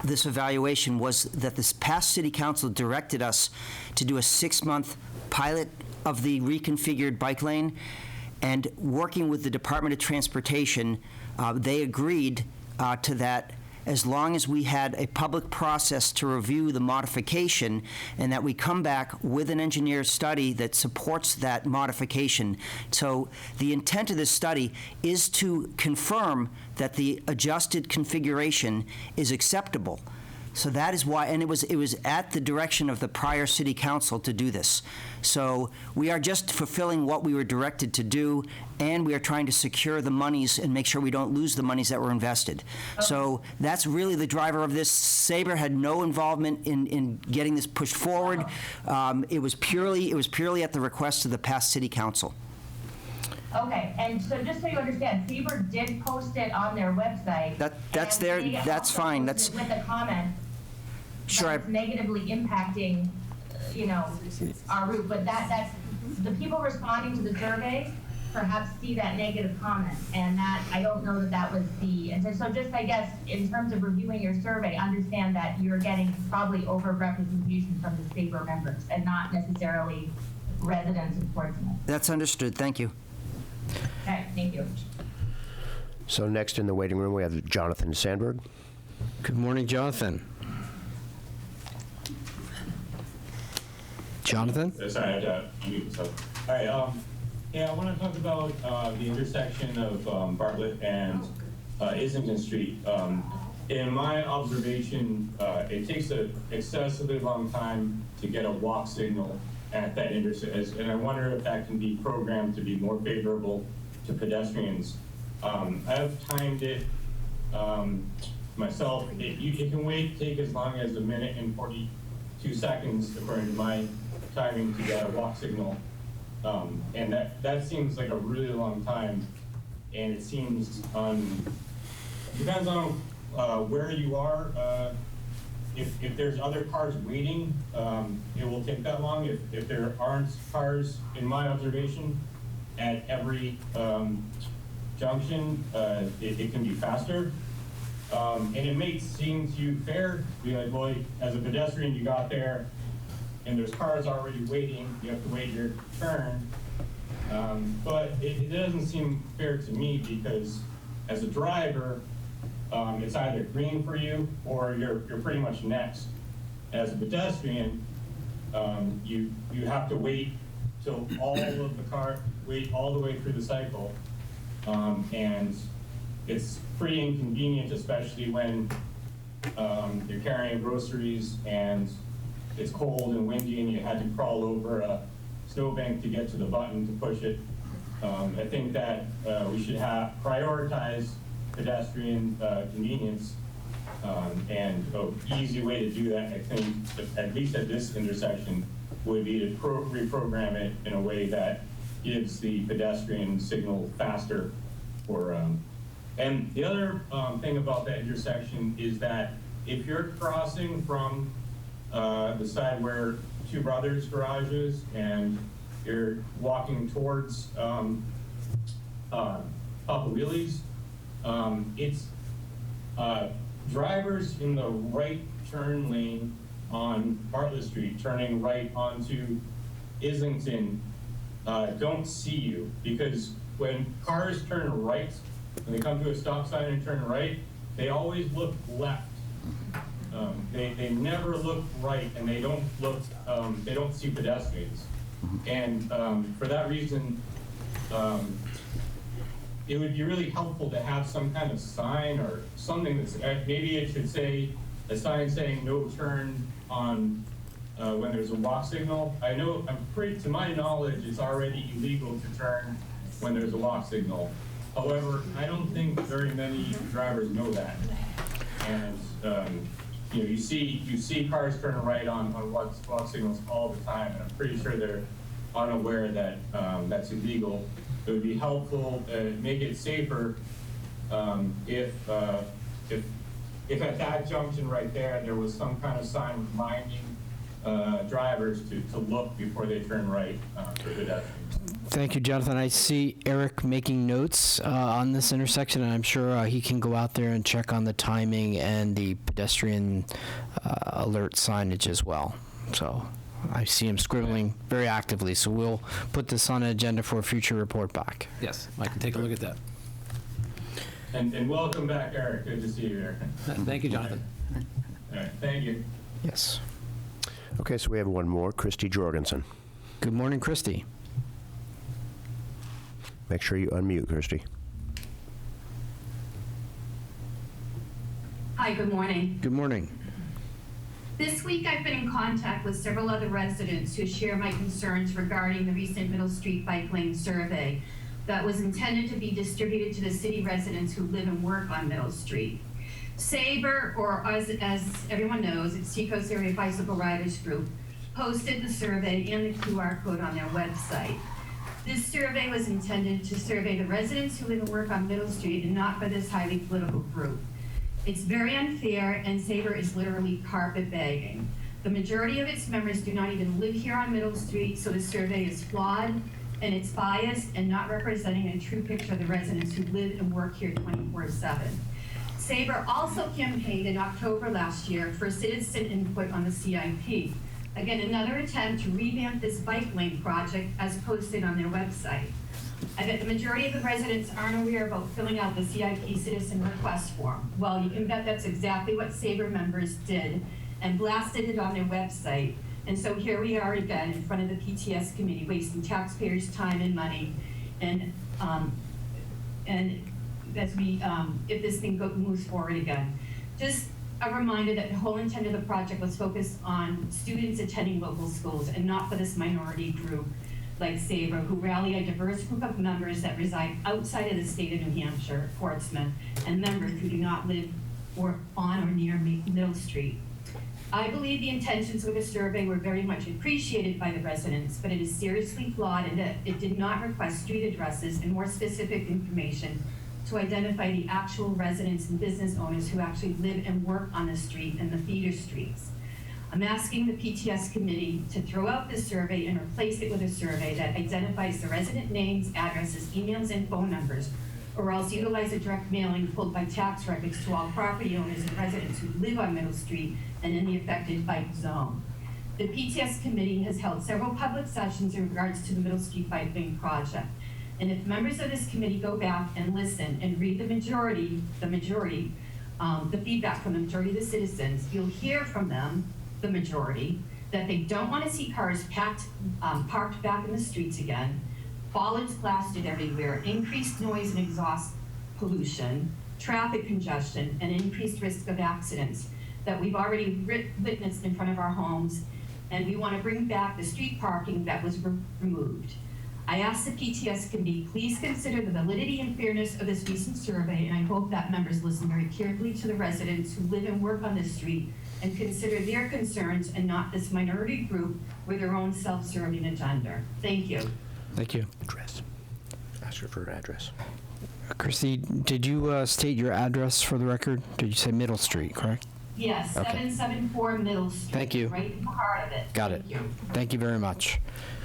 this evaluation was that this past city council directed us to do a 6-month pilot of the reconfigured bike lane, and working with the Department of Transportation, they agreed to that as long as we had a public process to review the modification, and that we come back with an engineer study that supports that modification. So the intent of this study is to confirm that the adjusted configuration is acceptable. So that is why, and it was at the direction of the prior city council to do this. So we are just fulfilling what we were directed to do, and we are trying to secure the monies and make sure we don't lose the monies that were invested. Okay. So that's really the driver of this. SABRE had no involvement in getting this pushed forward. It was purely at the request of the past city council. Okay, and so just so you understand, SABRE did post it on their website. That's fine. That's with a comment. Sure. That's negatively impacting, our route. But that's the people responding to the survey perhaps see that negative comment, and that I don't know that was the. And so just I guess in terms of reviewing your survey, understand that you're getting probably overrepresentation from the SABRE members and not necessarily residents of Portsmouth. That's understood. Thank you. Okay, thank you. So next in the waiting room, we have Jonathan Sandberg. Good morning, Jonathan. Jonathan? Sorry, I had to unmute myself. All right, I want to talk about the intersection of Bartlett and Islington Street. In my observation, it takes an excessively long time to get a walk signal at that intersection, and I wonder if that can be programmed to be more favorable to pedestrians. I've timed it myself. It can take as long as 1 minute and 42 seconds, according to my timing, to get a walk signal. And that seems like a really long time, and it seems depends on where you are. If there's other cars waiting, it will take that long. If there aren't cars, in my observation, at every junction, it can be faster. And it may seem to you fair to be like, well, as a pedestrian, you got there and there's cars already waiting, you have to wait your turn. But it doesn't seem fair to me because as a driver, it's either green for you or you're pretty much next. As a pedestrian, you have to wait till all of the car, wait all the way through the cycle. And it's pretty inconvenient, especially when you're carrying groceries and it's cold and windy and you had to crawl over a snowbank to get to the button to push it. I think that we should prioritize pedestrian convenience, and an easy way to do that, I think, at least at this intersection, would be to reprogram it in a way that gives the pedestrian signal faster. And the other thing about that intersection is that if you're crossing from the side where Two Brothers Garage is and you're walking towards Papa Wheelie's, it's drivers in the right turn lane on Bartlett Street turning right onto Islington don't see you, because when cars turn right, when they come to a stop sign and turn right, they always look left. They never look right, and they don't see pedestrians. And for that reason, it would be really helpful to have some kind of sign or something that's, maybe it should say, a sign saying no turn on when there's a walk signal. I know, to my knowledge, it's already illegal to turn when there's a walk signal. However, I don't think very many drivers know that. And you see cars turn right on walk signals all the time, and I'm pretty sure they're unaware that that's illegal. It would be helpful, make it safer if at that junction right there was some kind of sign reminding drivers to look before they turn right for pedestrians. Thank you, Jonathan. I see Eric making notes on this intersection, and I'm sure he can go out there and check on the timing and the pedestrian alert signage as well. So I see him scribbling very actively, so we'll put this on an agenda for a future report back. Yes, I can take a look at that. And welcome back, Eric. Good to see you, Eric. Thank you, Jonathan. All right, thank you. Yes. Okay, so we have one more, Christy Jorgensen. Good morning, Christy. Make sure you unmute, Christy. Hi, good morning. Good morning. This week I've been in contact with several other residents who share my concerns regarding the recent Middle Street Bike Lane survey that was intended to be distributed to the city residents who live and work on Middle Street. Sabre, or as everyone knows, it's Seacoast Area Bicycle Riders Group, posted the survey and the QR code on their website. This survey was intended to survey the residents who live and work on Middle Street and not for this highly political group. It's very unfair, and Sabre is literally carpetbagging. The majority of its members do not even live here on Middle Street, so the survey is flawed, and it's biased and not representing a true picture of the residents who live and work here 24/7. Sabre also campaigned in October last year for citizen input on the CIP. Again, another attempt to revamp this bike lane project as posted on their website. I bet the majority of the residents aren't aware about filling out the CIP citizen request form. Well, you can bet that's exactly what Sabre members did and blasted it on their website. And so here we are again in front of the PTS committee, wasting taxpayers' time and money. And as we, if this thing moves forward again. Just a reminder that the whole intent of the project was focused on students attending local schools and not for this minority group like Sabre, who rally a diverse group of members that reside outside of the state of New Hampshire, Portsmouth, and members who do not live on or near Middle Street. I believe the intentions of the survey were very much appreciated by the residents, but it is seriously flawed in that it did not request street addresses and more specific information to identify the actual residents and business owners who actually live and work on the street and the feeder streets. I'm asking the PTS committee to throw out this survey and replace it with a survey that identifies the resident names, addresses, emails, and phone numbers or else utilize a direct mailing pulled by tax records to all property owners and residents who live on Middle Street and in the affected bike zone. The PTS committee has held several public sessions in regards to the Middle Street bike lane project. And if members of this committee go back and listen and read the feedback from the majority of the citizens, you'll hear from them, the majority, that they don't want to see cars parked back in the streets again, bollards plastered everywhere, increased noise and exhaust pollution, traffic congestion, and increased risk of accidents that we've already witnessed in front of our homes, and we want to bring back the street parking that was removed. I ask the PTS committee, please consider the validity and fairness of this recent survey, and I hope that members listen very carefully to the residents who live and work on this street and consider their concerns and not this minority group with their own self-serving agenda. Thank you. Thank you. Address. Ask her for her address. Christy, did you state your address for the record? Did you say Middle Street, correct? Yes, Okay. 774 Middle Street. Thank you. Right in the heart of it. Got it. Thank you. Thank you very much.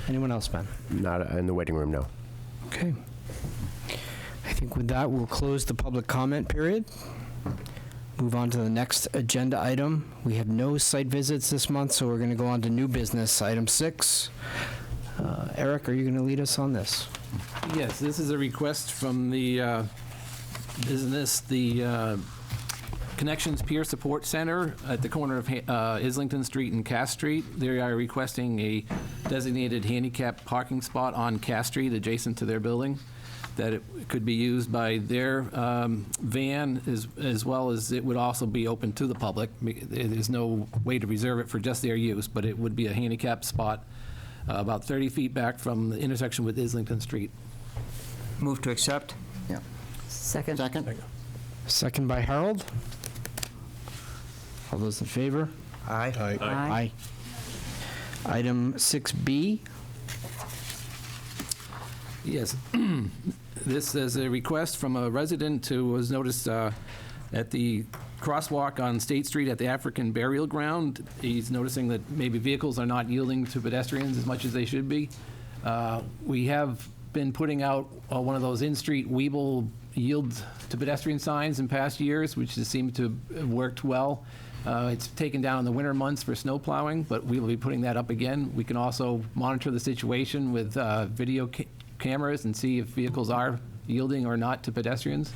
Anyone else, Ben? Not in the waiting room, no. Okay. I think with that, we'll close the public comment period. Move on to the next agenda item. We have no site visits this month, so we're going to go on to new business, item 6. Eric, are you going to lead us on this? Yes, this is a request from the business, the Connections Peer Support Center at the corner of Islington Street and Cass Street. They are requesting a designated handicap parking spot on Cass Street adjacent to their building, that it could be used by their van as well as it would also be open to the public. There's no way to reserve it for just their use, but it would be a handicap spot about 30 feet back from the intersection with Islington Street. Move to accept? Yeah. Second. Second? Second by Harold. All those in favor? Aye. Aye. Item 6B. Yes. This is a request from a resident who was noticed at the crosswalk on State Street at the African Burial Ground. He's noticing that maybe vehicles are not yielding to pedestrians as much as they should be. We have been putting out one of those in-street Weeble yield to pedestrian signs in past years, which has seemed to have worked well. It's taken down in the winter months for snow plowing, but we will be putting that up again. We can also monitor the situation with video cameras and see if vehicles are yielding or not to pedestrians.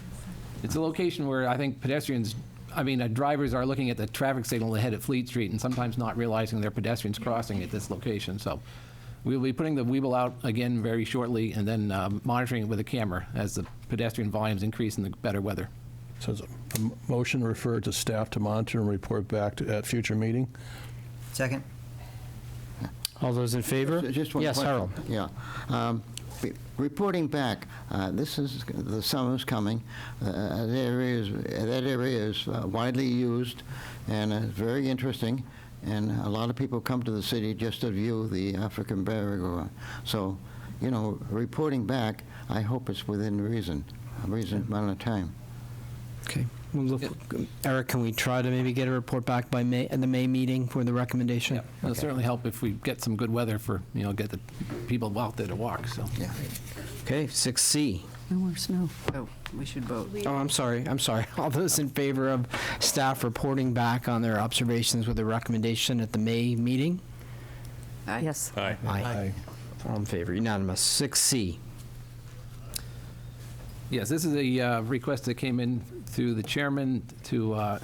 It's a location where I think drivers are looking at the traffic signal ahead at Fleet Street and sometimes not realizing there are pedestrians crossing at this location. So we will be putting the Weeble out again very shortly and then monitoring it with a camera as the pedestrian volumes increase in the better weather. So is a motion to refer to staff to monitor and report back at future meeting? Second? All those in favor? Just one Yes, question. Harold. Yeah. Reporting back, the summer's coming. That area is widely used and very interesting. And a lot of people come to the city just to view the African burial ground. So, reporting back, I hope it's within reason, a reasonable amount of time. Okay. Eric, can we try to maybe get a report back by the May meeting for the recommendation? Yeah, it'll certainly help if we get some good weather for, get the people out there to walk, so. Yeah. Okay, 6C. No more snow. Oh, we should vote. Oh, I'm sorry. All those in favor of staff reporting back on their observations with a recommendation at the May meeting? Aye. Yes. Aye. All in favor, unanimous. 6C. Yes, this is a request that came in through the chairman to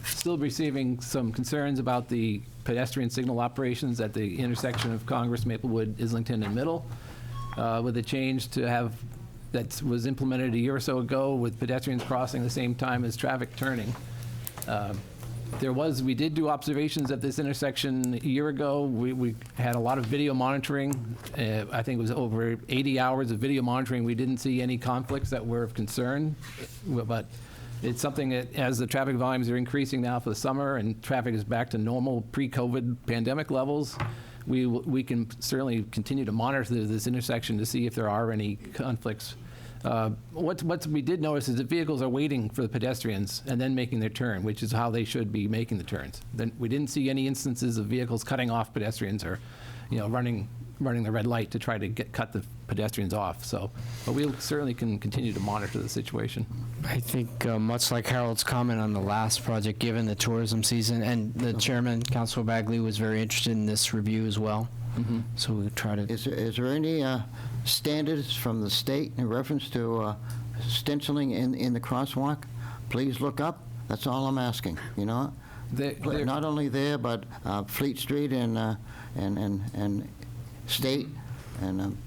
still receiving some concerns about the pedestrian signal operations at the intersection of Congress, Maplewood, Islington, and Middle, with a change to have that was implemented a year or so ago with pedestrians crossing the same time as traffic turning. We did do observations at this intersection a year ago. We had a lot of video monitoring. I think it was over 80 hours of video monitoring. We didn't see any conflicts that were of concern, but it's something that as the traffic volumes are increasing now for the summer and traffic is back to normal pre-COVID pandemic levels, we can certainly continue to monitor this intersection to see if there are any conflicts. What we did notice is that vehicles are waiting for the pedestrians and then making their turn, which is how they should be making the turns. Then we didn't see any instances of vehicles cutting off pedestrians or, running the red light to try to cut the pedestrians off. So, but we certainly can continue to monitor the situation. I think much like Harold's comment on the last project, given the tourism season, and the chairman, Councilor Bagley, was very interested in this review as well. So we try to. Is there any standards from the state in reference to stenciling in the crosswalk? Please look up. That's all I'm asking, you know? Not only there, but Fleet Street and State and...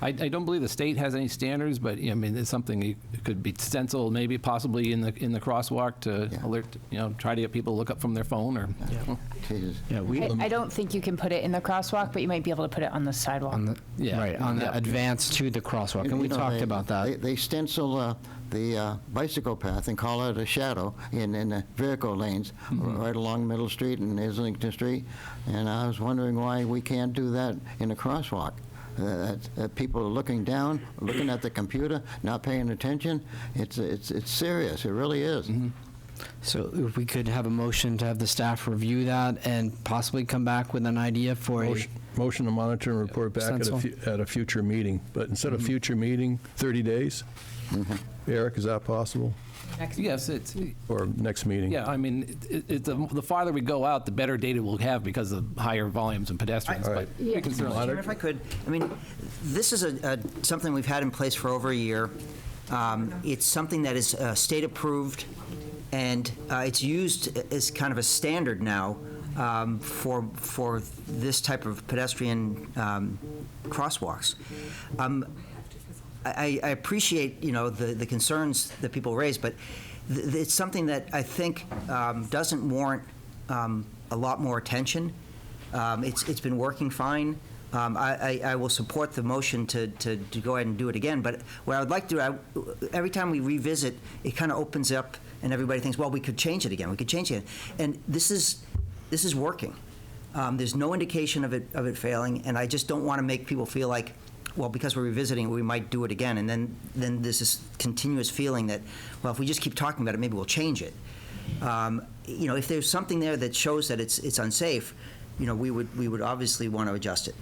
I don't believe the state has any standards, but I mean, it's something it could be stenciled, maybe possibly in the crosswalk to alert, try to get people to look up from their phone or. I don't think you can put it in the crosswalk, but you might be able to put it on the sidewalk. On the advance to the crosswalk, and we talked about that. They stencil the bicycle path and call it a shadow in the vehicle lanes right along Middle Street and Islington Street, and I was wondering why we can't do that in a crosswalk. People are looking down, looking at the computer, not paying attention. It's serious. It really is. So if we could have a motion to have the staff review that and possibly come back with an idea for Motion to monitor and report back at a future meeting. But instead of future meeting, 30 days? Eric, is that possible? Yes, or next meeting. Yeah, I mean, the farther we go out, the better data we'll have because of higher volumes and pedestrians. But we can certainly. Chairman, if I could, I mean, this is something we've had in place for over a year. It's something that is state approved, and it's used as kind of a standard now for this type of pedestrian crosswalks. I appreciate, the concerns that people raise, but it's something that I think doesn't warrant a lot more attention. It's been working fine. I will support the motion to go ahead and do it again, but what I would like to do, every time we revisit, it kind of opens up and everybody thinks, well, we could change it again, and this is working. There's no indication of it failing, and I just don't want to make people feel like, well, because we're revisiting, we might do it again. And then there's this continuous feeling that, well, if we just keep talking about it, maybe we'll change it. If there's something there that shows that it's unsafe, we would obviously want to adjust it.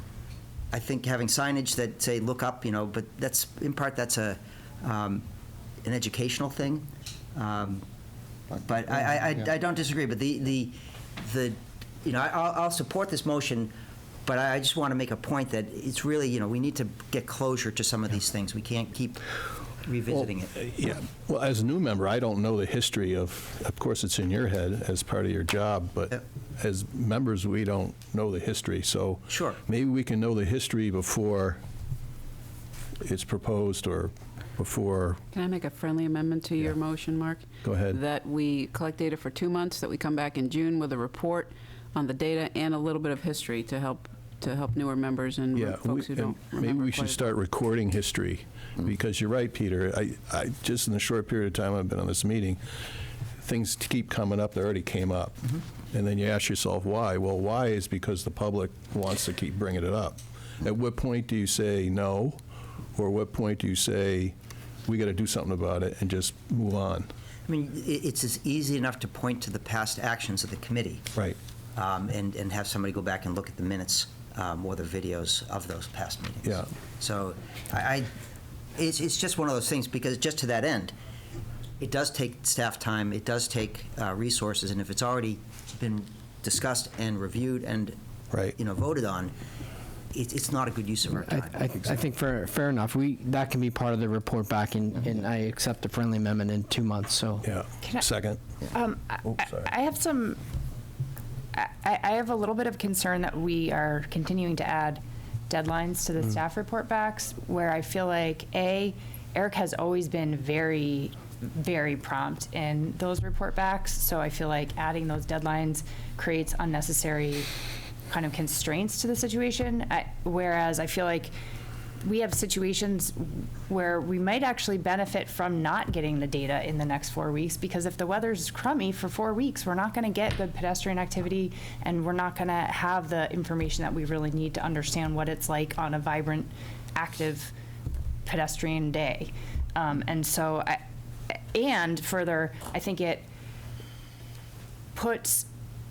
I think having signage that say look up, but that's in part that's an educational thing. But I don't disagree. But I'll support this motion. But I just want to make a point that it's really, we need to get closure to some of these things. We can't keep revisiting it. Well, as a new member, I don't know the history of course, it's in your head as part of your job, but as members, we don't know the history. So maybe we can know the history before it's proposed or before. Can I make a friendly amendment to your motion, Mark? Go ahead. That we collect data for 2 months, that we come back in June with a report on the data and a little bit of history to help newer members and folks who don't remember. Maybe we should start recording history, because you're right, Peter. I just in the short period of time I've been on this meeting, things keep coming up that already came up. And then you ask yourself why. Well, why is because the public wants to keep bringing it up. At what point do you say no, or what point do you say we got to do something about it and just move on? I mean, it's easy enough to point to the past actions of the committee. Right. And have somebody go back and look at the minutes or the videos of those past meetings. Yeah. So it's just one of those things, because just to that end, it does take staff time, it does take resources, and if it's already been discussed and reviewed and voted on, it's not a good use of our time. I think fair enough. That can be part of the report back, and I accept a friendly amendment in 2 months. So Second. I have some. I have a little bit of concern that we are continuing to add deadlines to the staff report backs, where I feel like, Eric has always been very, very prompt in those report backs, so I feel like adding those deadlines creates unnecessary kind of constraints to the situation, whereas I feel like we have situations where we might actually benefit from not getting the data in the next 4 weeks, because if the weather's crummy for 4 weeks, we're not going to get good pedestrian activity, and we're not going to have the information that we really need to understand what it's like on a vibrant, active pedestrian day. And further, I think it puts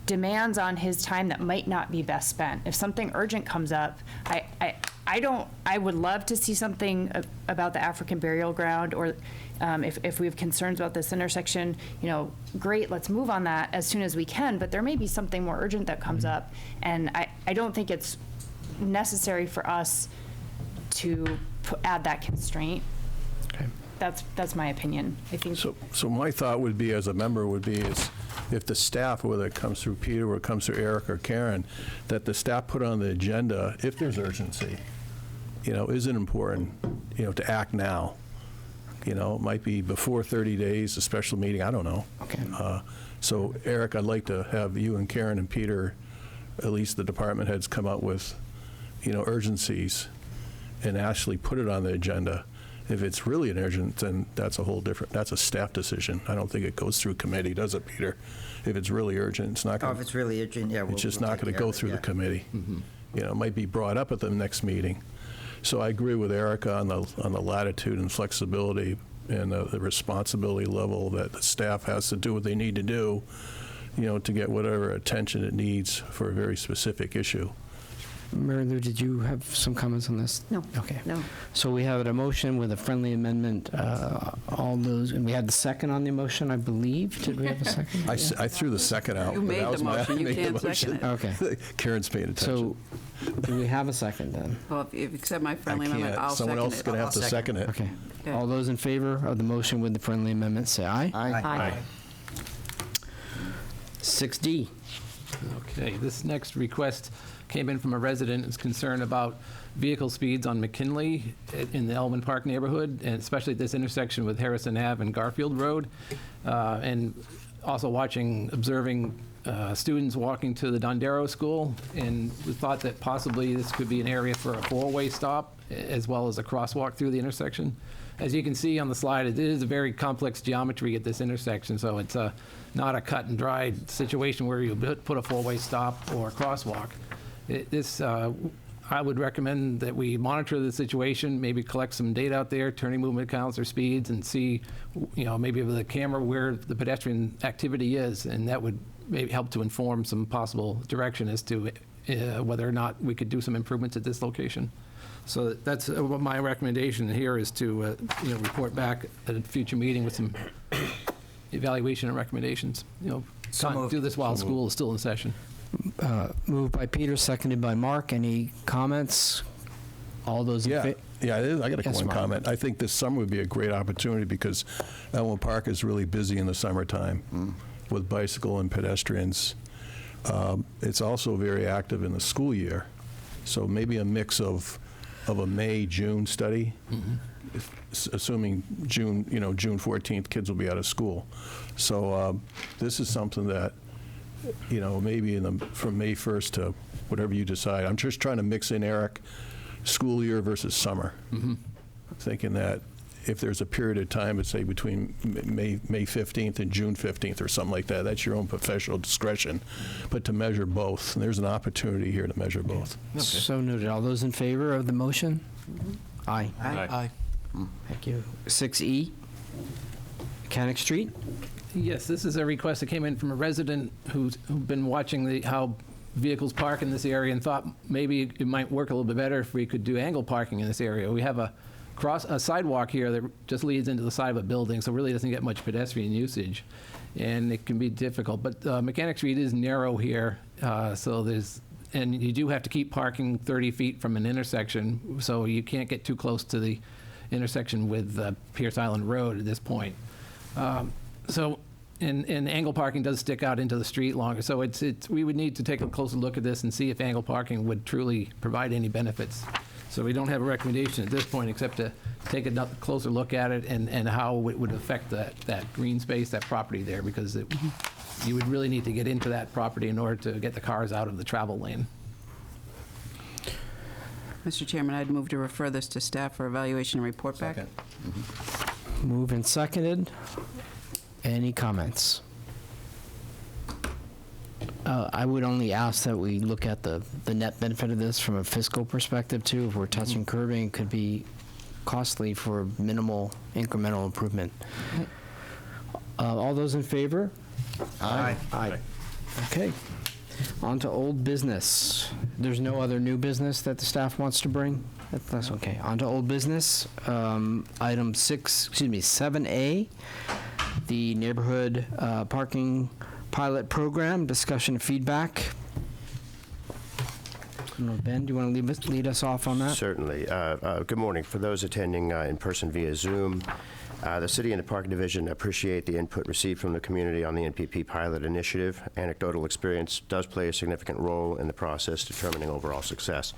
demands on his time that might not be best spent. If something urgent comes up, I would love to see something about the African burial ground, or if we have concerns about this intersection, great, let's move on that as soon as we can, but there may be something more urgent that comes up, and I don't think it's necessary for us to add that constraint. Okay. That's my opinion. I think. So my thought would be, as a member, would be is if the staff, whether it comes through Peter or it comes through Eric or Karen, that the staff put on the agenda, if there's urgency, is it important, to act now? It might be before 30 days, a special meeting, I don't know. Okay. So Eric, I'd like to have you and Karen and Peter, at least the department heads, come up with, urgencies and actually put it on the agenda. If it's really an urgent, then that's a staff decision. I don't think it goes through committee, does it, Peter? If it's really urgent, it's not going to. If it's really urgent, yeah. It's just not going to go through the committee. It might be brought up at the next meeting. So I agree with Erica on the latitude and flexibility and the responsibility level that the staff has to do what they need to do, to get whatever attention it needs for a very specific issue. Mary Lou, did you have some comments on this? No. Okay. No. So we have a motion with a friendly amendment. All those, and we had the second on the motion, I believe. Did we have a second? I threw the second out. You but made that the was my- motion, you made the can't motion. second it. Okay. Karen's paying attention. So do we have a second then? Well, if you accept my I friendly amendment, I'll can't. second it. Someone else is going to have to second it. Okay. Okay. All those in favor of the motion with the friendly amendment, say aye. Aye. 6D. Okay, this next request came in from a resident who's concerned about vehicle speeds on McKinley in the Elmwood Park neighborhood, and especially at this intersection with Harrison Ave and Garfield Road, and also observing students walking to the Dondero School, and we thought that possibly this could be an area for a four-way stop as well as a crosswalk through the intersection. As you can see on the slide, it is a very complex geometry at this intersection, so it's not a cut and dried situation where you put a four-way stop or a crosswalk. I would recommend that we monitor the situation, maybe collect some data out there, turning movement counts or speeds, and see, maybe with a camera where the pedestrian activity is, and that would maybe help to inform some possible direction as to whether or not we could do some improvements at this location. So that's what my recommendation here is to, report back at a future meeting with some evaluation and recommendations. Can't do this while school is still in session. Moved by Peter, seconded by Mark. Any comments? All those in favor? Yeah, I got Yes, one Mark. comment. I think this summer would be a great opportunity because Elmwood Park is really busy in the summertime with bicycle and pedestrians. It's also very active in the school year, so maybe a mix of a May-June study, assuming June 14th, kids will be out of school. So this is something that, maybe from May 1st to whatever you decide. I'm just trying to mix in, Eric, school year versus summer. Thinking that if there's a period of time, let's say between May 15th and June 15th or something like that, that's your own professional discretion. But to measure both, and there's an opportunity here to measure both. So noted. All those in favor of the motion? Aye. Aye. Thank you. 6E, Mechanic Street. Yes, this is a request that came in from a resident who's been watching how vehicles park in this area and thought maybe it might work a little bit better if we could do angle parking in this area. We have a sidewalk here that just leads into the side of a building, so really doesn't get much pedestrian usage, and it can be difficult. But Mechanic Street is narrow here, and you do have to keep parking 30 feet from an intersection, so you can't get too close to the intersection with Pierce Island Road at this point. And angle parking does stick out into the street longer, so we would need to take a closer look at this and see if angle parking would truly provide any benefits. So we don't have a recommendation at this point except to take a closer look at it and how it would affect that green space, that property there, because you would really need to get into that property in order to get the cars out of the travel lane. Mr. Chairman, I'd move to refer this to staff for evaluation and report back. Moved and seconded. Any comments? I would only ask that we look at the net benefit of this from a fiscal perspective, too. If we're touching curbing, it could be costly for minimal incremental improvement. All those in favor? Aye. Aye. Okay. On to old business. There's no other new business that the staff wants to bring? That's okay. On to old business. Item 7A, the neighborhood parking pilot program, discussion and feedback. I don't know, Ben, do you want to lead us off on that? Certainly. Good morning. For those attending in person via Zoom, the City and the Parking Division appreciate the input received from the community on the NPP pilot initiative. Anecdotal experience does play a significant role in the process determining overall success.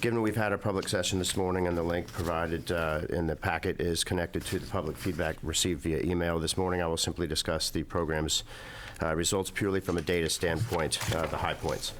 Given we've had a public session this morning and the link provided in the packet is connected to the public feedback received via email, this morning I will simply discuss the program's results purely from a data standpoint, the high points.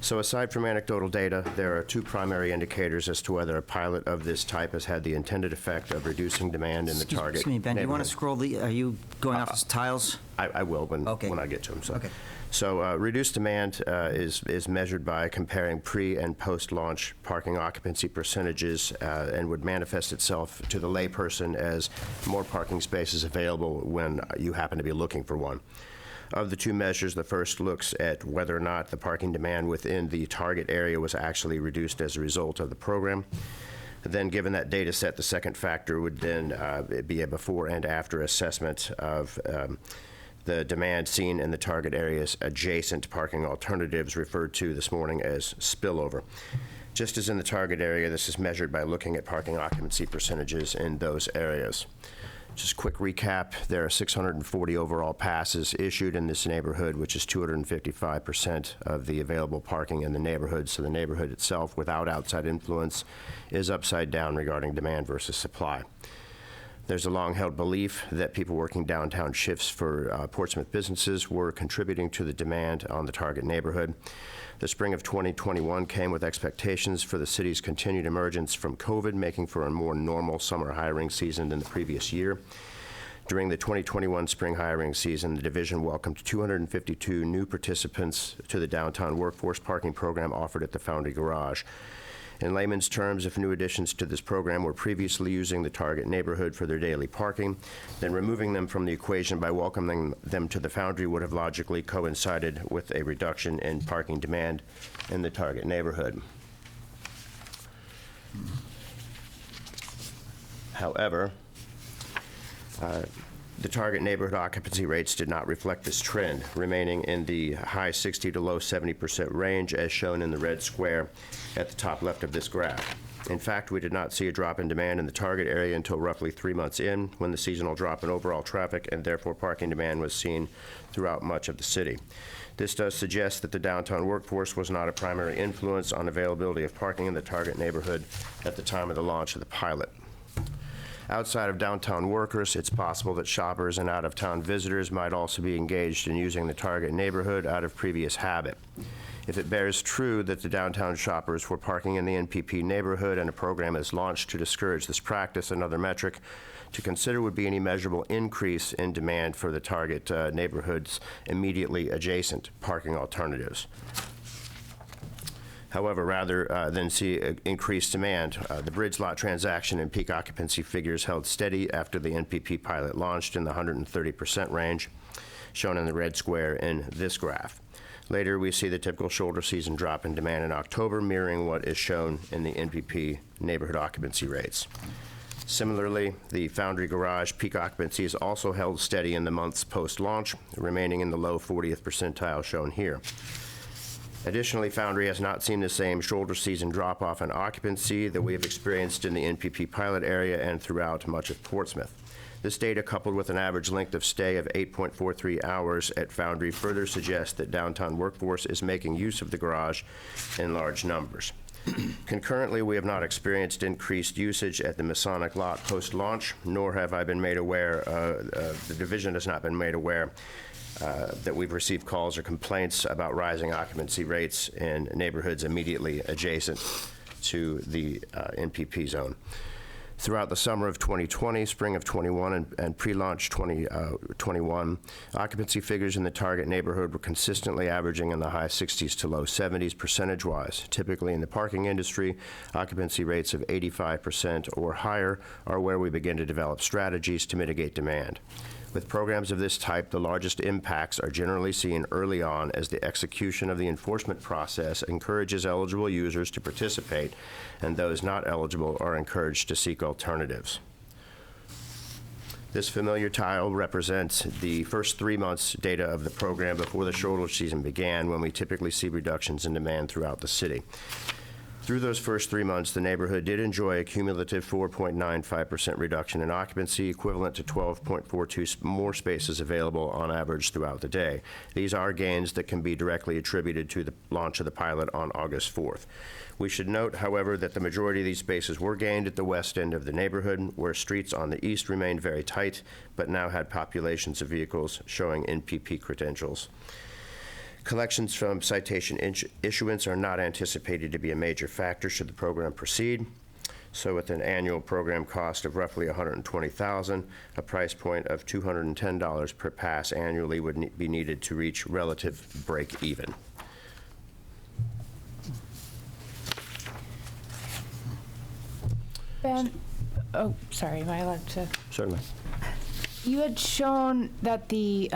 So aside from anecdotal data, there are two primary indicators as to whether a pilot of this type has had the intended effect of reducing demand in the target Excuse me, Ben, do you want to neighborhood. scroll are you going off the tiles? I will when I get to them. So. Okay. So reduced demand is measured by comparing pre- and post-launch parking occupancy percentages and would manifest itself to the layperson as more parking spaces available when you happen to be looking for one. Of the two measures, the first looks at whether or not the parking demand within the target area was actually reduced as a result of the program. Then, given that data set, the second factor would then be a before and after assessment of the demand seen in the target area's adjacent parking alternatives, referred to this morning as spillover. Just as in the target area, this is measured by looking at parking occupancy percentages in those areas. Just quick recap, there are 640 overall passes issued in this neighborhood, which is 255% of the available parking in the neighborhood. So the neighborhood itself, without outside influence, is upside down regarding demand versus supply. There's a long-held belief that people working downtown shifts for Portsmouth businesses were contributing to the demand on the target neighborhood. The spring of 2021 came with expectations for the city's continued emergence from COVID, making for a more normal summer hiring season than the previous year. During the 2021 spring hiring season, the division welcomed 252 new participants to the downtown workforce parking program offered at the Foundry Garage. In layman's terms, if new additions to this program were previously using the target neighborhood for their daily parking, then removing them from the equation by welcoming them to the Foundry would have logically coincided with a reduction in parking demand in the target neighborhood. However, the target neighborhood occupancy rates did not reflect this trend, remaining in the high 60 to low 70% range as shown in the red square at the top left of this graph. In fact, we did not see a drop in demand in the target area until roughly 3 months in, when the seasonal drop in overall traffic and therefore parking demand was seen throughout much of the city. This does suggest that the downtown workforce was not a primary influence on availability of parking in the target neighborhood at the time of the launch of the pilot. Outside of downtown workers, it's possible that shoppers and out-of-town visitors might also be engaged in using the target neighborhood out of previous habit. If it bears true that the downtown shoppers were parking in the NPP neighborhood and a program is launched to discourage this practice, another metric to consider would be any measurable increase in demand for the target neighborhood's immediately adjacent parking alternatives. However, rather than see increased demand, the bridge lot transaction and peak occupancy figures held steady after the NPP pilot launched in the 130% range, shown in the red square in this graph. Later, we see the typical shoulder season drop in demand in October, mirroring what is shown in the NPP neighborhood occupancy rates. Similarly, the Foundry Garage peak occupancy is also held steady in the months post-launch, remaining in the low 40th percentile shown here. Additionally, Foundry has not seen the same shoulder season drop-off in occupancy that we have experienced in the NPP pilot area and throughout much of Portsmouth. This data, coupled with an average length of stay of 8.43 hours at Foundry, further suggests that downtown workforce is making use of the garage in large numbers. Concurrently, we have not experienced increased usage at the Masonic lot post-launch, nor have I been made aware, the division has not been made aware that we've received calls or complaints about rising occupancy rates in neighborhoods immediately adjacent to the NPP zone. Throughout the summer of 2020, spring of 21, and pre-launch 2021, occupancy figures in the target neighborhood were consistently averaging in the high 60s to low 70s percentage-wise. Typically in the parking industry, occupancy rates of 85% or higher are where we begin to develop strategies to mitigate demand. With programs of this type, the largest impacts are generally seen early on as the execution of the enforcement process encourages eligible users to participate, and those not eligible are encouraged to seek alternatives. This familiar tile represents the first 3 months data of the program before the shoulder season began, when we typically see reductions in demand throughout the city. Through those first 3 months, the neighborhood did enjoy a cumulative 4.95% reduction in occupancy, equivalent to 12.42 more spaces available on average throughout the day. These are gains that can be directly attributed to the launch of the pilot on August 4th. We should note, however, that the majority of these spaces were gained at the west end of the neighborhood, where streets on the east remained very tight, but now had populations of vehicles showing NPP credentials. Collections from citation issuance are not anticipated to be a major factor should the program proceed. So with an annual program cost of roughly $120,000, a price point of $210 per pass annually would be needed to reach relative break even. Ben, oh, sorry, am I allowed to? Certainly. You had shown that the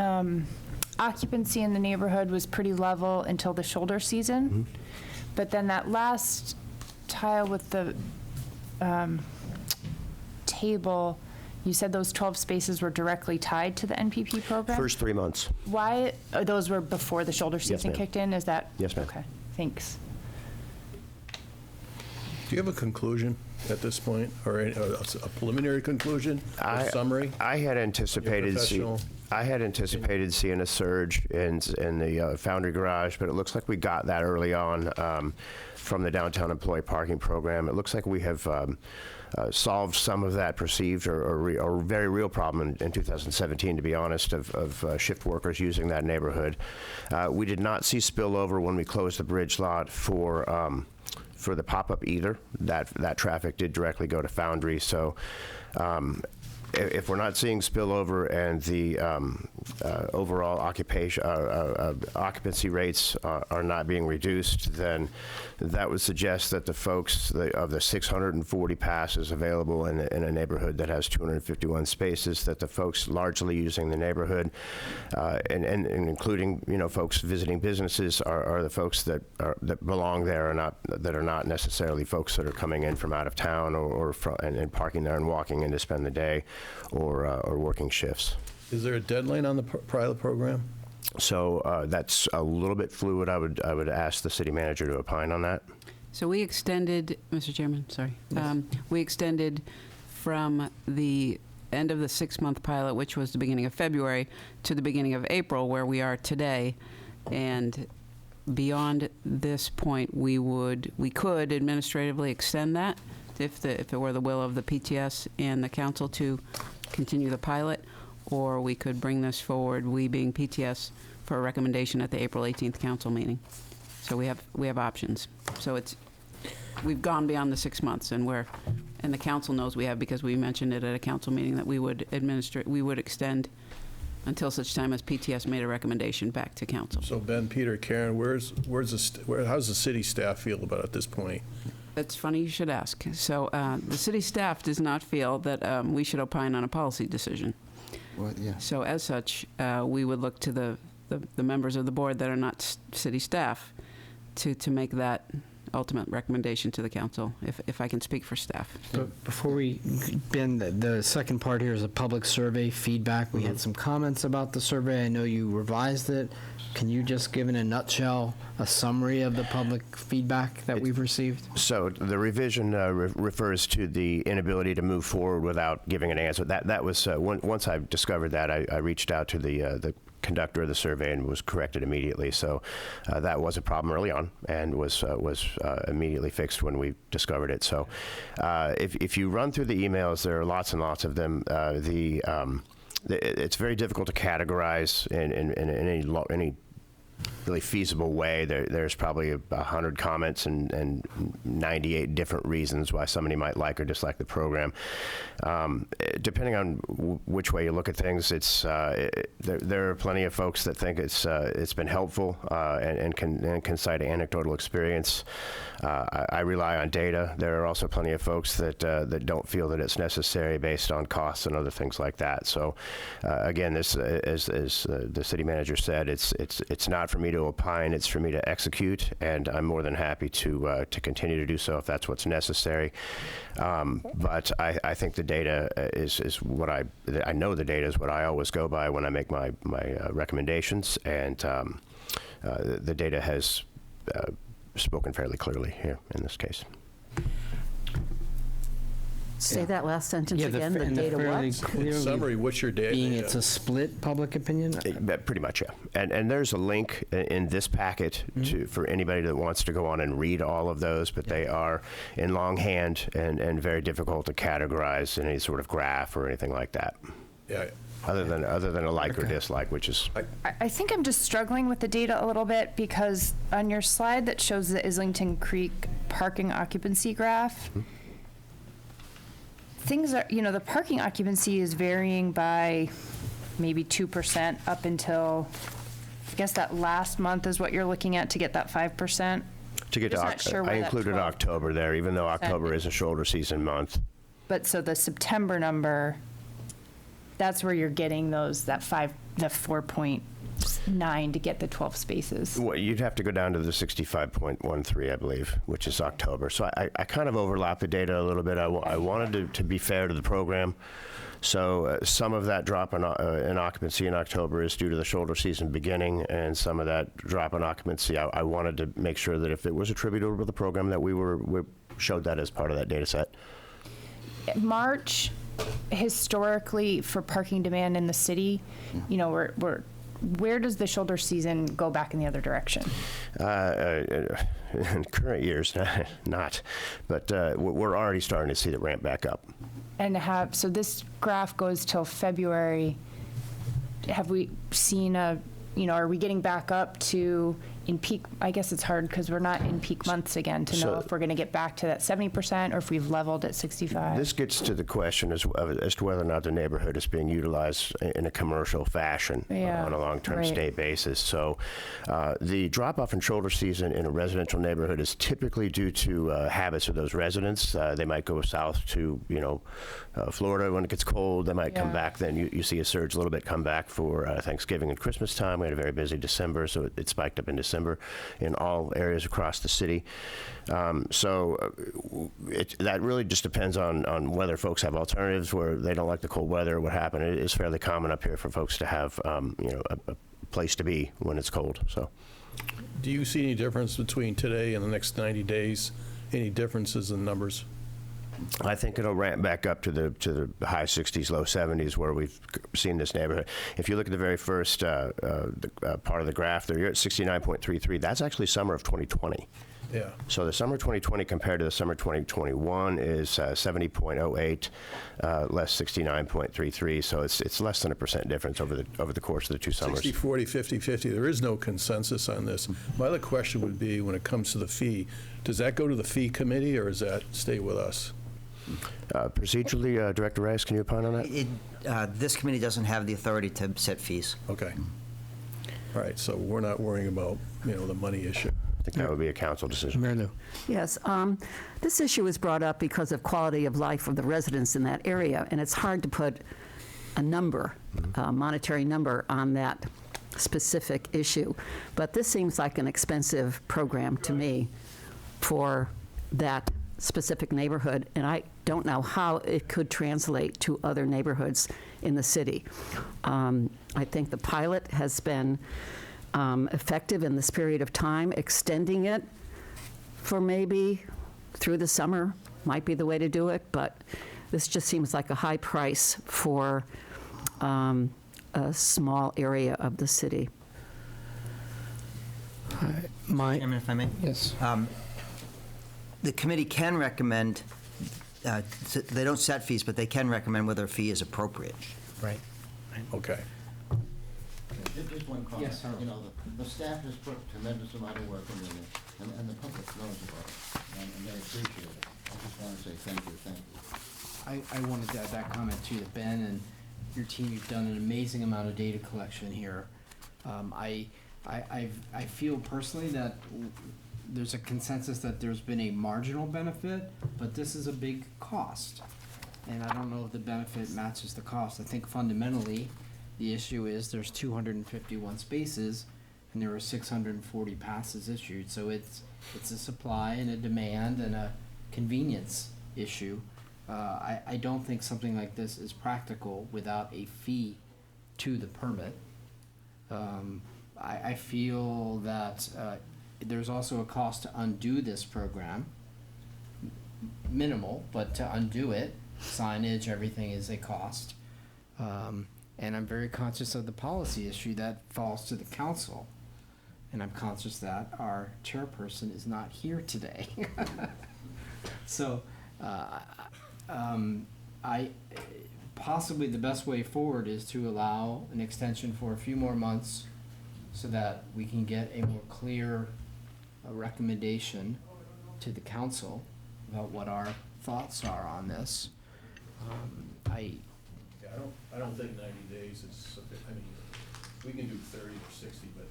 occupancy in the neighborhood was pretty level until the shoulder season, but then that last tile with the table, you said those 12 spaces were directly tied to the NPP program? First 3 months. Why, those were before the shoulder season ma'am. kicked in? Is that? Yes, ma'am. Okay, thanks. Do you have a conclusion at this point, or a preliminary conclusion, or summary? I had anticipated professional- seeing a surge in the Foundry Garage, but it looks like we got that early on from the downtown employee parking program. It looks like we have solved some of that perceived or very real problem in 2017, to be honest, of shift workers using that neighborhood. We did not see spillover when we closed the bridge lot for the pop-up either. That traffic did directly go to Foundry. So if we're not seeing spillover and the overall occupancy rates are not being reduced, then that would suggest that the folks, of the 640 passes available in a neighborhood that has 251 spaces, that the folks largely using the neighborhood, and including folks visiting businesses, are the folks that belong there, that are not necessarily folks that are coming in from out of town and parking there and walking in to spend the day or working shifts. Is there a deadline on the pilot program? So that's a little bit fluid. I would ask the city manager to opine on that. So we extended, Mr. Chairman, sorry. We extended from the end of the 6-month pilot, which was the beginning of February, to the beginning of April, where we are today. And beyond this point, we could administratively extend that if it were the will of the PTS and the council to continue the pilot, or we could bring this forward, we being PTS, for a recommendation at the April 18th council meeting. So we have options. So we've gone beyond the 6 months, and the council knows we have, because we mentioned it at a council meeting, that we would extend until such time as PTS made a recommendation back to council. So Ben, Peter, Karen, how's the city staff feel about it at this point? That's funny you should ask. So the city staff does not feel that we should opine on a policy decision. Well, yeah. So as such, we would look to the members of the board that are not city staff to make that ultimate recommendation to the council, if I can speak for staff. But before Ben, the second part here is a public survey feedback. We had some comments about the survey. I know you revised it. Can you just give in a nutshell a summary of the public feedback that we've received? So the revision refers to the inability to move forward without giving an answer. That was once I discovered that, I reached out to the conductor of the survey and was corrected immediately. So that was a problem early on and was immediately fixed when we discovered it. So if you run through the emails, there are lots and lots of them. It's very difficult to categorize in any really feasible way. There's probably 100 comments and 98 different reasons why somebody might like or dislike the program. Depending on which way you look at things, there are plenty of folks that think it's been helpful and can cite anecdotal experience. I rely on data. There are also plenty of folks that don't feel that it's necessary based on costs and other things like that. So again, this, as the city manager said, it's not for me to opine, it's for me to execute, and I'm more than happy to continue to do so if that's what's necessary. But I think the data is what I know the data is what I always go by when I make my recommendations, and the data has spoken fairly clearly here in this case. Say that last sentence again, the data what? In summary, what's your data? Being it's a split public opinion? Pretty much, yeah. And there's a link in this packet for anybody that wants to go on and read all of those, but they are in longhand and very difficult to categorize in any sort of graph or anything like that. Yeah. Other than a like or dislike, which is... I think I'm just struggling with the data a little bit because on your slide that shows the Islington Creek parking occupancy graph, things are, the parking occupancy is varying by maybe 2% up until, I guess that last month is what you're looking at to get that 5%. To get to October, I included October there, even though October is a shoulder season month. But so the September number, that's where you're getting the 4.9 to get the 12 spaces. Well, you'd have to go down to the 65.13, I believe, which is October. So I kind of overlap the data a little bit. I wanted to be fair to the program. So some of that drop in occupancy in October is due to the shoulder season beginning, and some of that drop in occupancy, I wanted to make sure that if it was attributable to the program, that we showed that as part of that data set. March, historically, for parking demand in the city, where does the shoulder season go back in the other direction? In current years, not. But we're already starting to see the ramp back up. And so this graph goes till February. Have we seen are we getting back up to in peak? I guess it's hard because we're not in peak months again to know if we're going to get back to that 70% or if we've leveled at 65. This gets to the question as to whether or not the neighborhood is being utilized in a commercial fashion on a long-term stay basis. So the drop-off in shoulder season in a residential neighborhood is typically due to habits of those residents. They might go south to, Florida when it gets cold. They might come back. Then you see a surge a little bit come back for Thanksgiving and Christmas time. We had a very busy December, so it spiked up in December in all areas across the city. That really just depends on whether folks have alternatives where they don't like the cold weather or what happened. It is fairly common up here for folks to have a place to be when it's cold. So, do you see any difference between today and the next 90 days? Any differences in numbers? I think it'll ramp back up to the high 60s, low 70s, where we've seen this neighborhood. If you look at the very first part of the graph there, you're at 69.33. That's actually summer of 2020. Yeah. So the summer 2020 compared to the summer 2021 is 70.08, less 69.33. So it's less than 1% difference over the course of the two summers. 60-40, 50-50. There is no consensus on this. My other question would be, when it comes to the fee, does that go to the fee committee or does that stay with us? Procedurally, Director Reyes, can you opine on that? This committee doesn't have the authority to set fees. Okay. All right, so we're not worrying about, the money issue. I think that would be a council decision. Mary Lou. Yes, this issue was brought up because of quality of life of the residents in that area, and it's hard to put a number, a monetary number on that specific issue. But this seems like an expensive program to me for that specific neighborhood, and I don't know how it could translate to other neighborhoods in the city. I think the pilot has been effective in this period of time. Extending it for maybe through the summer might be the way to do it, but this just seems like a high price for a small area of the city. Chairman, if I may? Yes. The committee can recommend, they don't set fees, but they can recommend whether a fee is appropriate. Right. Okay. Just one comment. Yes, Harold. You know, the staff has put a tremendous amount of work into this, and the public knows about it, and they appreciate it. I just want to say thank you. I wanted to add that comment too, that Ben and your team, you've done an amazing amount of data collection here. I feel personally that there's a consensus that there's been a marginal benefit, but this is a big cost. And I don't know if the benefit matches the cost. I think fundamentally, the issue is there's 251 spaces and there were 640 passes issued. So it's a supply and a demand and a convenience issue. I don't think something like this is practical without a fee to the permit. I feel that there's also a cost to undo this program. Minimal, but to undo it, signage, everything is a cost. And I'm very conscious of the policy issue that falls to the council. And I'm conscious that our chairperson is not here today. So, possibly the best way forward is to allow an extension for a few more months so that we can get a more clear recommendation to the council about what our thoughts are on this. I don't think 90 days is, I mean, we can do 30 or 60, but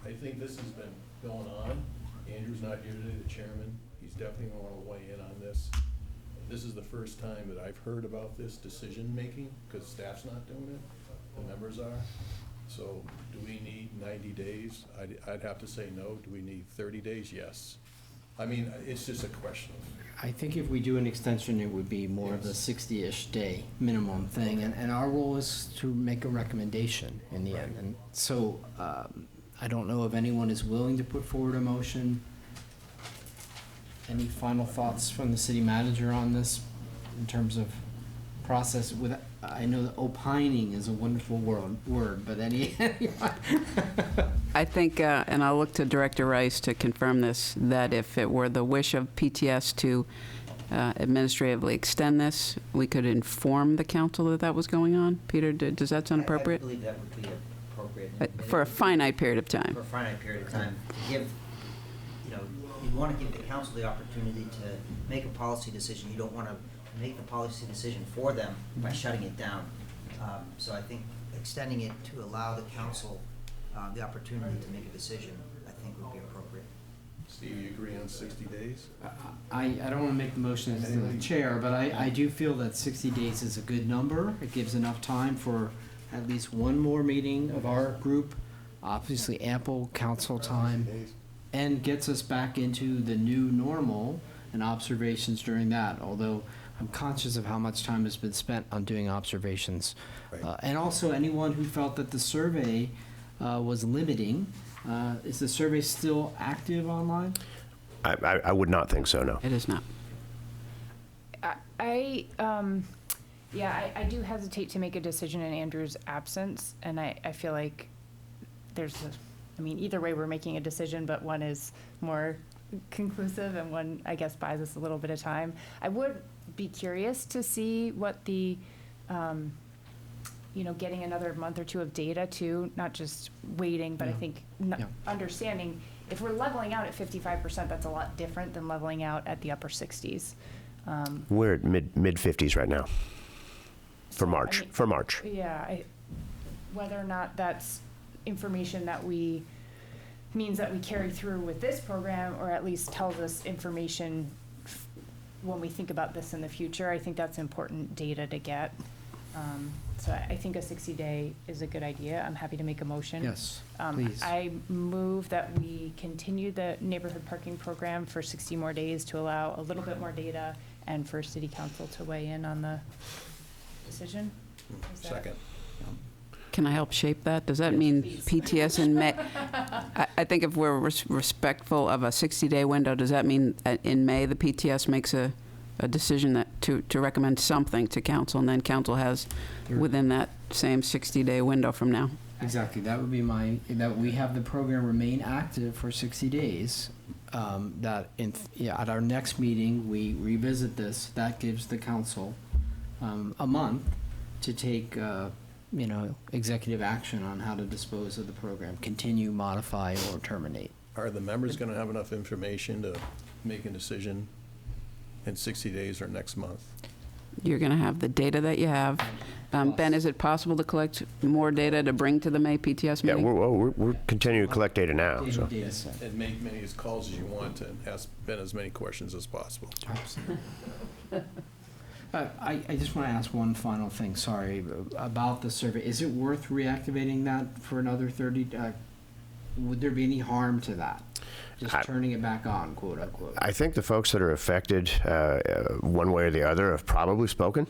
I think this has been going on. Andrew's not here today, the chairman. He's definitely going to want to weigh in on this. This is the first time that I've heard about this decision-making, because staff's not doing it, the members are. So do we need 90 days? I'd have to say no. Do we need 30 days? Yes. I mean, it's just a question. I think if we do an extension, it would be more of the 60-ish day minimum thing, and our role is to make a recommendation in the end. And so I don't know if anyone is willing to put forward a motion. Any final thoughts from the city manager on this in terms of process? I know that opining is a wonderful word, but any. I think, and I'll look to Director Rice to confirm this, that if it were the wish of PTS to administratively extend this, we could inform the council that that was going on. Peter, does that sound appropriate? I believe that would be appropriate. For a finite period of time. For a finite period of time, to give, you want to give the council the opportunity to make a policy decision. You don't want to make the policy decision for them by shutting it down. So I think extending it to allow the council the opportunity to make a decision, I think would be appropriate. Steve, you agree on 60 days? I don't want to make the motion as the chair, but I do feel that 60 days is a good number. It gives enough time for at least one more meeting of our group, obviously ample council time, and gets us back into the new normal and observations during that, although I'm conscious of how much time has been spent on doing observations. Right. And also anyone who felt that the survey was limiting, is the survey still active online? I would not think so, no. It is not. I do hesitate to make a decision in Andrew's absence, and I feel like either way we're making a decision, but one is more conclusive and one, I guess, buys us a little bit of time. I would be curious to see what the, getting another month or two of data too, not just waiting, but I think understanding if we're leveling out at 55%, that's a lot different than leveling out at the upper 60s. We're at mid 50s right now for March. Yeah, whether or not that's information that means that we carry through with this program, or at least tells us information when we think about this in the future. I think that's important data to get. So I think a 60-day is a good idea. I'm happy to make a motion. Yes, please. I move that we continue the neighborhood parking program for 60 more days to allow a little bit more data and for city council to weigh in on the decision. Second. Can I help shape that? Does that mean PTS in May? I think if we're respectful of a 60-day window, does that mean in May the PTS makes a decision that to recommend something to council, and then council has within that same 60-day window from now? Exactly. That would be that we have the program remain active for 60 days. At our next meeting, we revisit this. That gives the council a month to take executive action on how to dispose of the program, continue, modify, or terminate. Are the members going to have enough information to make a decision in 60 days or next month? You're going to have the data that you have. Ben, is it possible to collect more data to bring to the May PTS Yeah, meeting? we're continuing to collect data now, so. Data set. And make many as calls as you want and ask Ben as many questions as possible. I just want to ask one final thing, sorry, about the survey. Is it worth reactivating that for another 30? Would there be any harm to that? Just turning it back on, quote unquote. I think the folks that are affected, one way or the other, have probably spoken.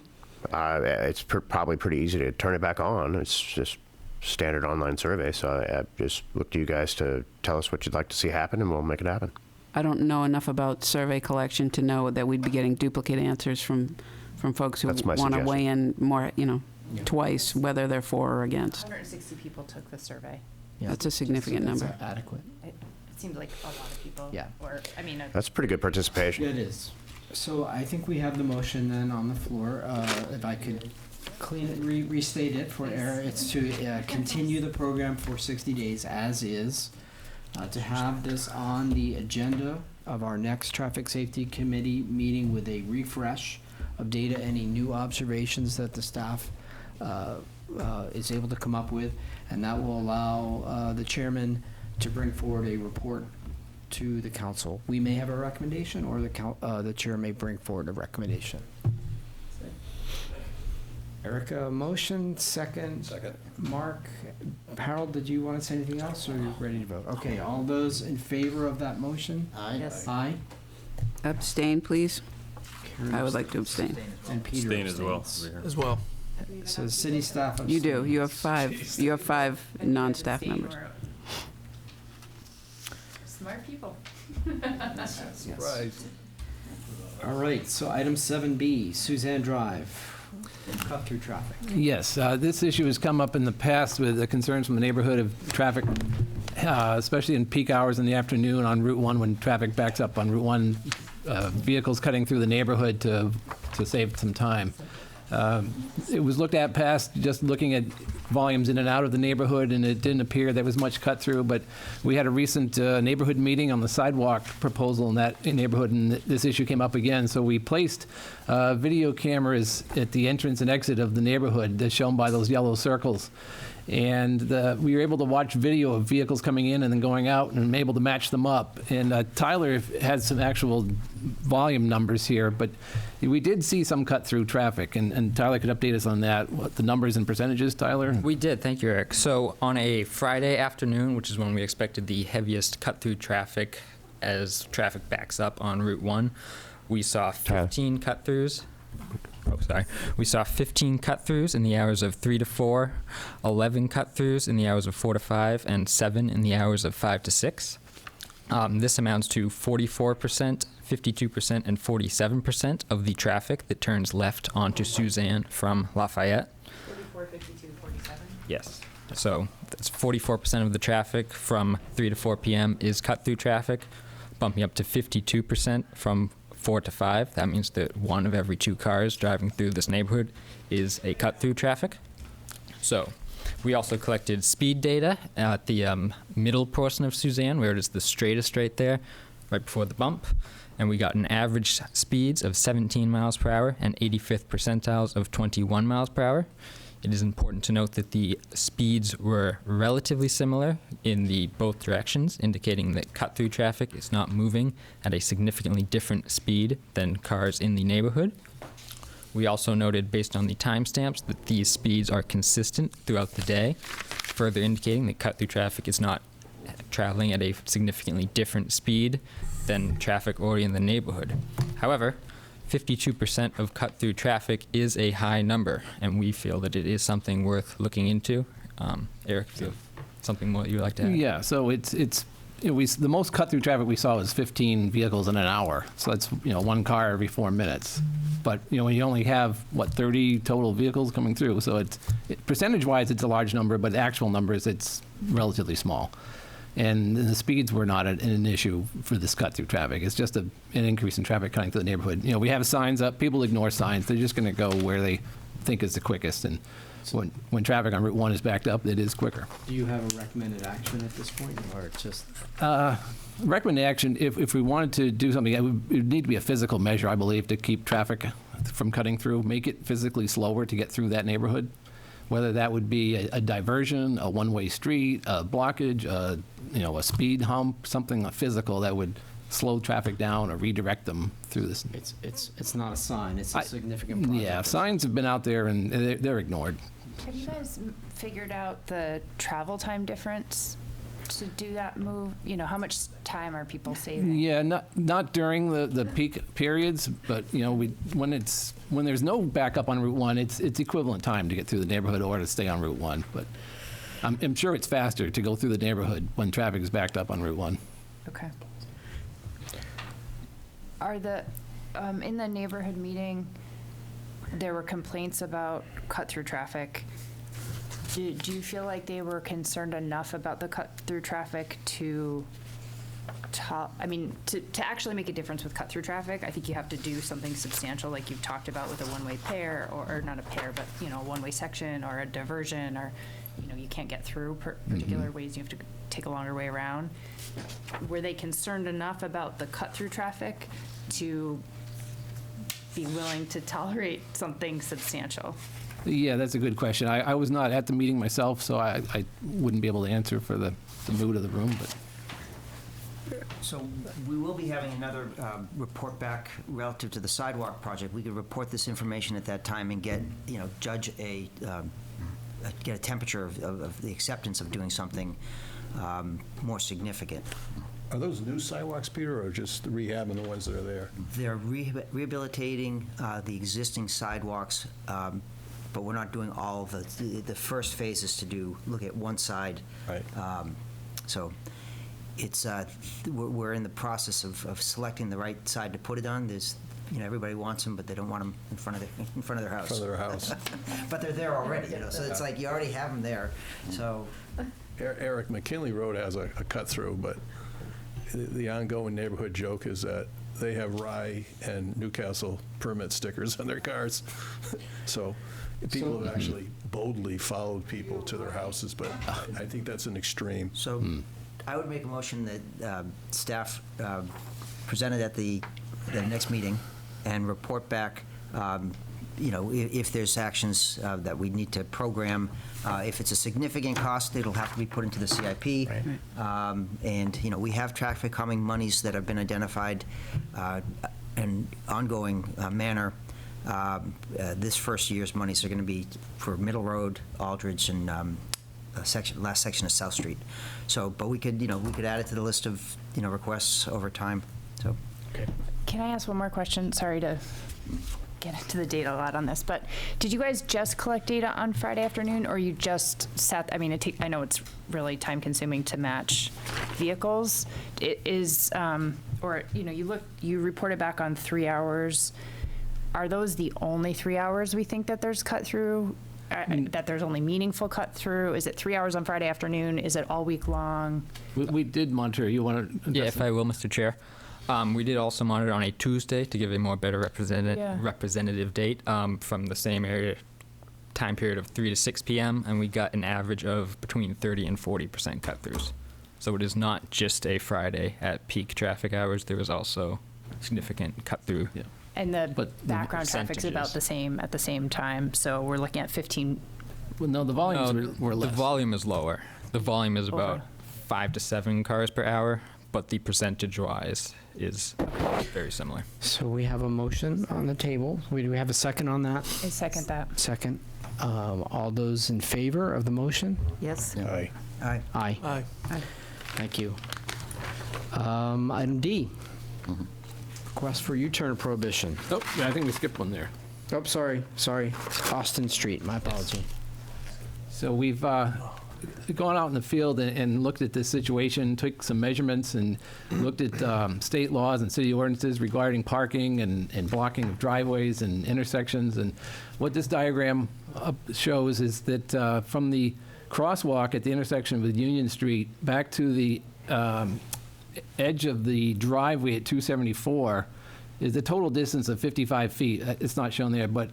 It's probably pretty easy to turn it back on. It's just standard online survey. So I just look to you guys to tell us what you'd like to see happen, and we'll make it happen. I don't know enough about survey collection to know that we'd be getting duplicate answers from folks who That's my want to suggestion. weigh in more, twice, whether they're for or against. 160 people took the survey. That's a significant number. Adequate. It seemed like a lot of people. Yeah. That's pretty good participation. It is. So I think we have the motion then on the floor. If I could restate it for error, it's to continue the program for 60 days as is, to have this on the agenda of our next Traffic Safety Committee meeting with a refresh of data, any new observations that the staff is able to come up with, and that will allow the chairman to bring forward a report to the council. We may have a recommendation, or the chair may bring forward a recommendation. Erica, motion, second. Second. Mark, Harold, did you want to say anything else, or are you ready to vote? Okay, all those in favor of that motion? Aye. Yes. Aye. Abstain, please. I would like to abstain. And Peter Abstain as well. abstains. As well. So city staff abstains. You do. You have five non-staff members. Smart people. Surprise. All right, so item 7B, Suzanne Drive, cut-through traffic. Yes, this issue has come up in the past with the concerns from the neighborhood of traffic, especially in peak hours in the afternoon on Route 1 when traffic backs up on Route 1, vehicles cutting through the neighborhood to save some time. It was looked at past just looking at volumes in and out of the neighborhood, and it didn't appear there was much cut through, but we had a recent neighborhood meeting on the sidewalk proposal in that neighborhood, and this issue came up again. So we placed video cameras at the entrance and exit of the neighborhood, as shown by those yellow circles. And we were able to watch video of vehicles coming in and then going out, and able to match them up. And Tyler has some actual volume numbers here, but we did see some cut-through traffic, and Tyler could update us on that. What the numbers and percentages, Tyler? We did, thank you, Eric. So on a Friday afternoon, which is when we expected the heaviest cut-through traffic as traffic backs up on Route 1, we saw 15 cut-throughs. We saw 15 cut-throughs in the hours of 3 to 4, 11 cut-throughs in the hours of 4 to 5, and 7 in the hours of 5 to 6. This amounts to 44%, 52%, and 47% of the traffic that turns left onto Suzanne from Lafayette. 44, 52, 47? Yes. So that's 44% of the traffic from 3 to 4 p.m. is cut-through traffic, bumping up to 52% from 4 to 5. That means that 1 of every 2 cars driving through this neighborhood is a cut-through traffic. So we also collected speed data at the middle portion of Suzanne, where it is the straightest right there, right before the bump. And we got an average speeds of 17 miles per hour and 85th percentiles of 21 miles per hour. It is important to note that the speeds were relatively similar in the both directions, indicating that cut-through traffic is not moving at a significantly different speed than cars in the neighborhood. We also noted, based on the timestamps, that these speeds are consistent throughout the day, further indicating that cut-through traffic is not traveling at a significantly different speed than traffic already in the neighborhood. However, 52% of cut-through traffic is a high number, and we feel that it is something worth looking into. Eric, do you have something more that you would like to add? Yeah, so the most cut-through traffic we saw was 15 vehicles in an hour. So that's, 1 car every 4 minutes. But, when you only have, 30 total vehicles coming through. So percentage-wise, it's a large number, but actual numbers, it's relatively small. And the speeds were not an issue for this cut-through traffic. It's just an increase in traffic cutting through the neighborhood. We have signs up. People ignore signs. They're just going to go where they think is the quickest. And when traffic on Route 1 is backed up, it is quicker. Do you have a recommended action at this point, or it's just? Recommended action, if we wanted to do something, it would need to be a physical measure, I believe, to keep traffic from cutting through, make it physically slower to get through that neighborhood. Whether that would be a diversion, a one-way street, a blockage, a speed hump, something physical that would slow traffic down or redirect them through this. It's not a sign, it's a significant project. Yeah, signs have been out there and they're ignored. Have you guys figured out the travel time difference to do that move? How much time are people saving? Yeah, not during the peak periods, but when there's no backup on Route 1, it's equivalent time to get through the neighborhood or to stay on Route 1. But I'm sure it's faster to go through the neighborhood when traffic is backed up on Route 1. Okay. Are in the neighborhood meeting, there were complaints about cut-through traffic. Do you feel like they were concerned enough about the cut-through traffic to actually make a difference with cut-through traffic? I think you have to do something substantial, like you've talked about with a one-way pair, or not a pair, but a one-way section or a diversion, or you can't get through particular ways. You have to take a longer way around. Were they concerned enough about the cut-through traffic to be willing to tolerate something substantial? Yeah, that's a good question. I was not at the meeting myself, so I wouldn't be able to answer for the mood of the room. But So we will be having another report back relative to the sidewalk project. We could report this information at that time and get, judge get a temperature of the acceptance of doing something more significant. Are those new sidewalks, Peter, or just rehabbing the ones that are there? They're rehabilitating the existing sidewalks, but we're not doing all of the first phase is to look at one side. Right. So it's we're in the process of selecting the right side to put it on. There's everybody wants them, but they don't want them in front of their house. In front of their house. But they're there already, so it's like you already have them there. So Eric, McKinley Road has a cut-through, but the ongoing neighborhood joke is that they have Rye and Newcastle permit stickers on their cars. So people have actually boldly followed people to their houses, but I think that's an extreme. So I would make a motion that staff presented at the next meeting and report back, if there's actions that we need to program. If it's a significant cost, it'll have to be put into the CIP. Right. And, we have traffic calming monies that have been identified in ongoing manner. This first year's monies are going to be for Middle Road, Aldridge, and last section of South Street. So, but we could add it to the list of, requests over time. So. Okay. Can I ask one more question? Sorry to get into the data a lot on this, but did you guys just collect data on Friday afternoon, or you just sat? I mean, I know it's really time consuming to match vehicles. It is, you reported back on 3 hours. Are those the only 3 hours we think that there's cut through? That there's only meaningful cut through? Is it 3 hours on Friday afternoon? Is it all week long? We did monitor. You want to? Yeah, if I will, Mr. Chair. We did also monitor on a Tuesday to give a more better representative date from the same area time period of 3 to 6 p.m. and we got an average of between 30 and 40% cut-throughs. So it is not just a Friday at peak traffic hours. There was also significant cut-through. Yeah. And the background traffic's about the same at the same time. So we're looking at 15. Well, no, the volumes were less. The volume is lower. The volume is about 5 to 7 cars per hour, but the percentage-wise is very similar. So we have a motion on the table. Do we have a second on that? I second that. Second. All those in favor of the motion? Yes. Aye. Aye. Aye. Aye. Thank you. Item D. Request for U-turn prohibition. Oh, yeah, I think we skipped one there. Oh, sorry. Austin Street, my apology. So we've gone out in the field and looked at this situation, took some measurements, and looked at state laws and city ordinances regarding parking and blocking of driveways and intersections. And what this diagram shows is that from the crosswalk at the intersection with Union Street back to the edge of the driveway at 274 is a total distance of 55 feet. It's not shown there, but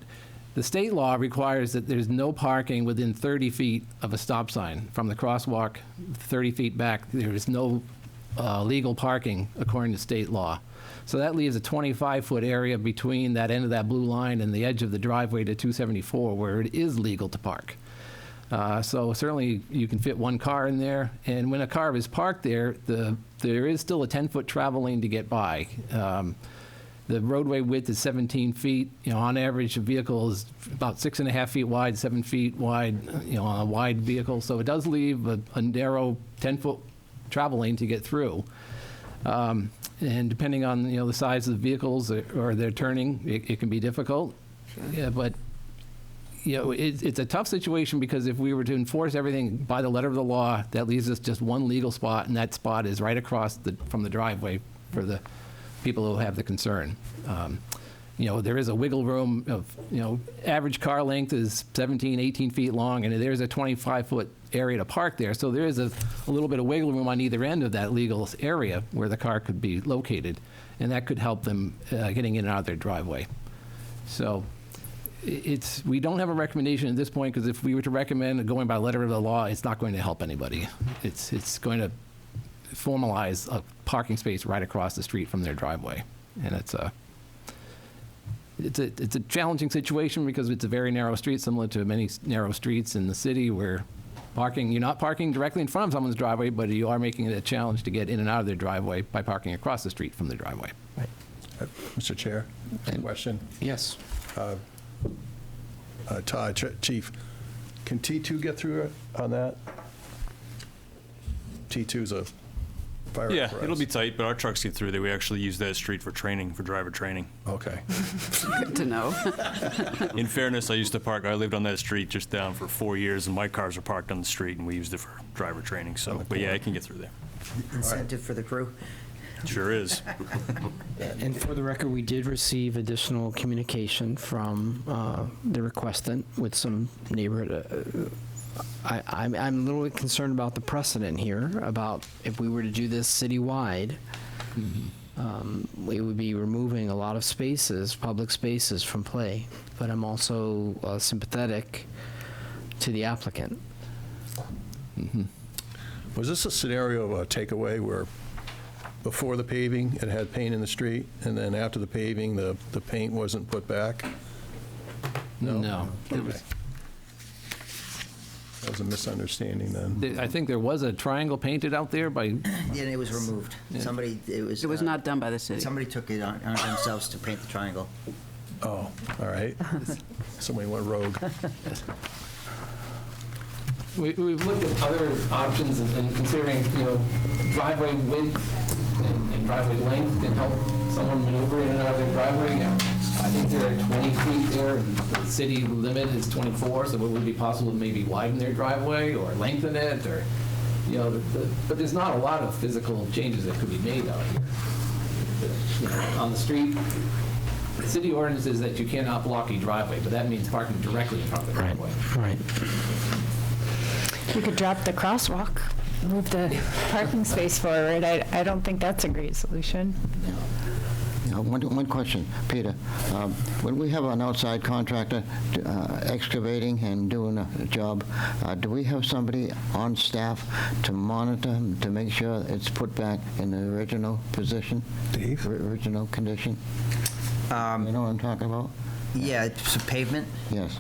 The state law requires that there's no parking within 30 feet of a stop sign. From the crosswalk, 30 feet back, there is no legal parking according to state law. So that leaves a 25-foot area between that end of that blue line and the edge of the driveway to 274 where it is legal to park. So certainly you can fit one car in there, and when a car is parked there, there is still a 10-foot travel lane to get by. The roadway width is 17 feet. You know, on average, a vehicle is about 6.5 feet wide, 7 feet wide, you know, on a wide vehicle. So it does leave a narrow 10-foot travel lane to get through. And depending on, you know, the size of the vehicles or their turning, it can be difficult. Yeah, but, you know, it's a tough situation because if we were to enforce everything by the letter of the law, that leaves us just one legal spot, and that spot is right across from the driveway for the people who have the concern. You know, there is a wiggle room of, you know, average car length is 17, 18 feet long, and there's a 25-foot area to park there. So there is a little bit of wiggle room on either end of that legal area where the car could be located, and that could help them getting in and out of their driveway. So we don't have a recommendation at this point, because if we were to recommend going by letter of the law, it's not going to help anybody. It's going to formalize a parking space right across the street from their driveway, and it's a challenging situation because it's a very narrow street, similar to many narrow streets in the city where you're not parking directly in front of someone's driveway, but you are making it a challenge to get in and out of their driveway by parking across the street from the driveway. Right. Mr. Chair, question? Yes. Todd, Chief, can T2 get through it on that? T2's a fire Yeah, apparatus. it'll be tight, but our trucks get through there. We actually use that street for training, for driver training. Okay. Good to know. In fairness, I lived on that street just down for 4 years, and my cars are parked on the street, and we used it for driver training. So, but yeah, I can get through there. Incentive for the crew? Sure is. And for the record, we did receive additional communication from the requestant with some neighborhood. I'm a little bit concerned about the precedent here, about if we were to do this citywide, we would be removing a lot of spaces, public spaces, from play. But I'm also sympathetic to the applicant. Was this a scenario of a takeaway where before the paving, it had paint in the street, and then after the paving, the paint wasn't put back? No. Okay. That was a misunderstanding then. I think there was a triangle painted out there by... Yeah, and it was removed. Yeah. It was not done by the city. Somebody took it on themselves to paint the triangle. Oh, all right. Somebody went rogue. We've looked at other options and considering, you know, driveway width and driveway length can help someone maneuver in and out of their driveway. Yeah. I think there are 20 feet there, and the city limit is 24, so it would be possible to maybe widen their driveway or lengthen it, or, you know, but there's not a lot of physical changes that could be made out here. You know, on the street, the city ordinance is that you cannot block a driveway, but that means parking directly in front of the driveway. Right. We could drop the crosswalk, move the parking space forward. I don't think that's a great solution. One question, Peter. When we have an outside contractor excavating and doing a job, do we have somebody on staff to monitor, to make sure it's put back in the original position? Dave? Original condition? You know what I'm talking about? Yeah, it's a pavement. Yes.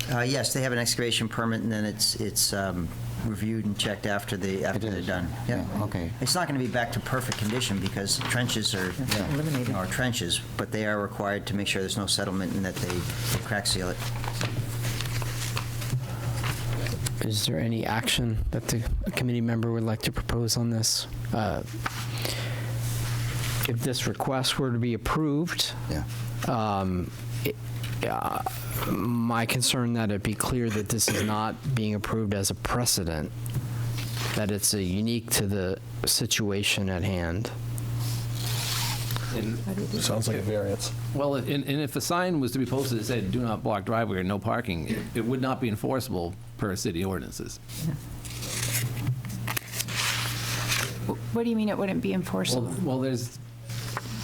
Yes, they have an excavation permit, and then it's reviewed and checked after they're done. Yeah. Okay. It's not going to be back to perfect condition because trenches are eliminated. Are trenches, but they are required to make sure there's no settlement and that they crack seal it. Is there any action that the committee member would like to propose on this? If this request were to be approved, my concern that it be clear that this is not being approved as a precedent, that it's unique to the situation at hand. Sounds like a variance. Well, and if the sign was to be posted that said, "Do not block driveway" or "No parking," it would not be enforceable per city ordinances. What do you mean it wouldn't be enforceable? Well, there's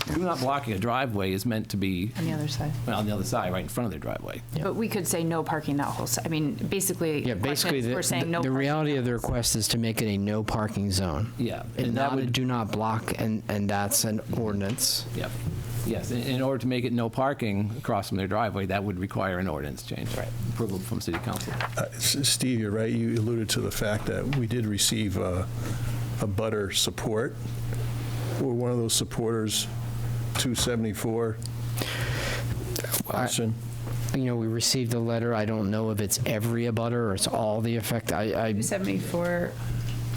do not blocking a driveway is meant to be On the other side. well, on the other side, right in front of their driveway. But we could say no parking that whole side. I mean, basically, Yeah, basically, we're saying no the parking. reality of the request is to make it a no parking zone. Yeah, And and that not a would- do not block, and that's an ordinance. Yep. Yes, in order to make it no parking across from their driveway, that would require an ordinance change. Right. Approval from city council. Steve, you're right. You alluded to the fact that we did receive a butter support. Were one of those supporters 274? Question. You know, we received a letter. I don't know if it's every abutter or it's all the effect. I 274,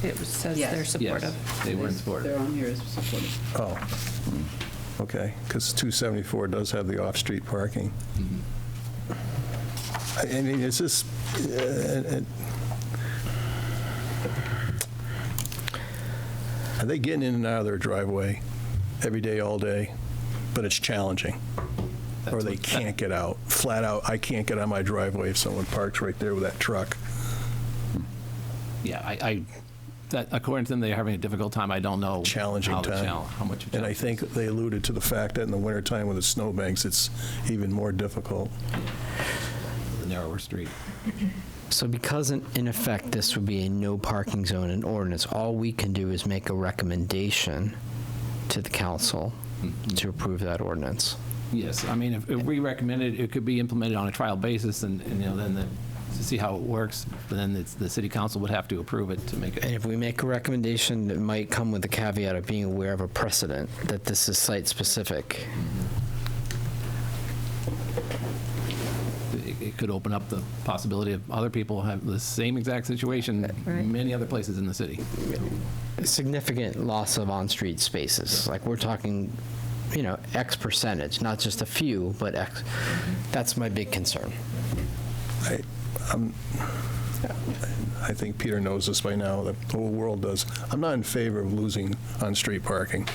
it says they're supportive. Yes, they were supportive. They're on here as supportive. Oh, okay, because 274 does have the off-street parking. I mean, is this, are they getting in and out of their driveway every day, all day, but it's challenging? Or they can't get out, flat out, I can't get out of my driveway if someone parks right there with that truck? Yeah, that according to them, they're having a difficult time. I don't know. Challenging how time. how much. And I think they alluded to the fact that in the wintertime with the snowbanks, it's even more difficult. The narrower street. So because in effect, this would be a no parking zone in ordinance, all we can do is make a recommendation to the council to approve that ordinance. Yes, I mean, if we recommend it, it could be implemented on a trial basis, and you know, then to see how it works, but then the city council would have to approve it to make it. And if we make a recommendation, it might come with the caveat of being aware of a precedent, that this is site-specific. It could open up the possibility of other people have the same exact situation in many other places in the city. Significant loss of on-street spaces, like we're talking, you know, X percentage, not just a few, but X. That's my big concern. I think Peter knows this by now, the whole world does. I'm not in favor of losing on-street parking.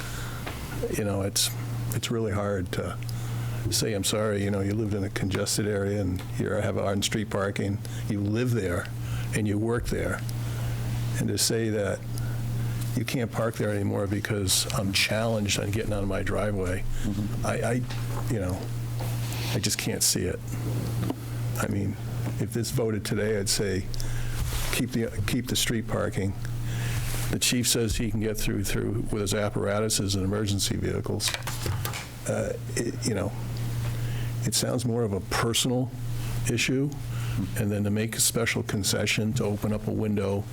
You know, it's really hard to say, I'm sorry, you know, you lived in a congested area and here I have on-street parking. You live there and you work there. And to say that you can't park there anymore because I'm challenged on getting out of my driveway, you know, I just can't see it. I mean, if this voted today, I'd say keep the street parking. The chief says he can get through with his apparatuses and emergency vehicles. You know, it sounds more of a personal issue, and then to make a special concession to open up a window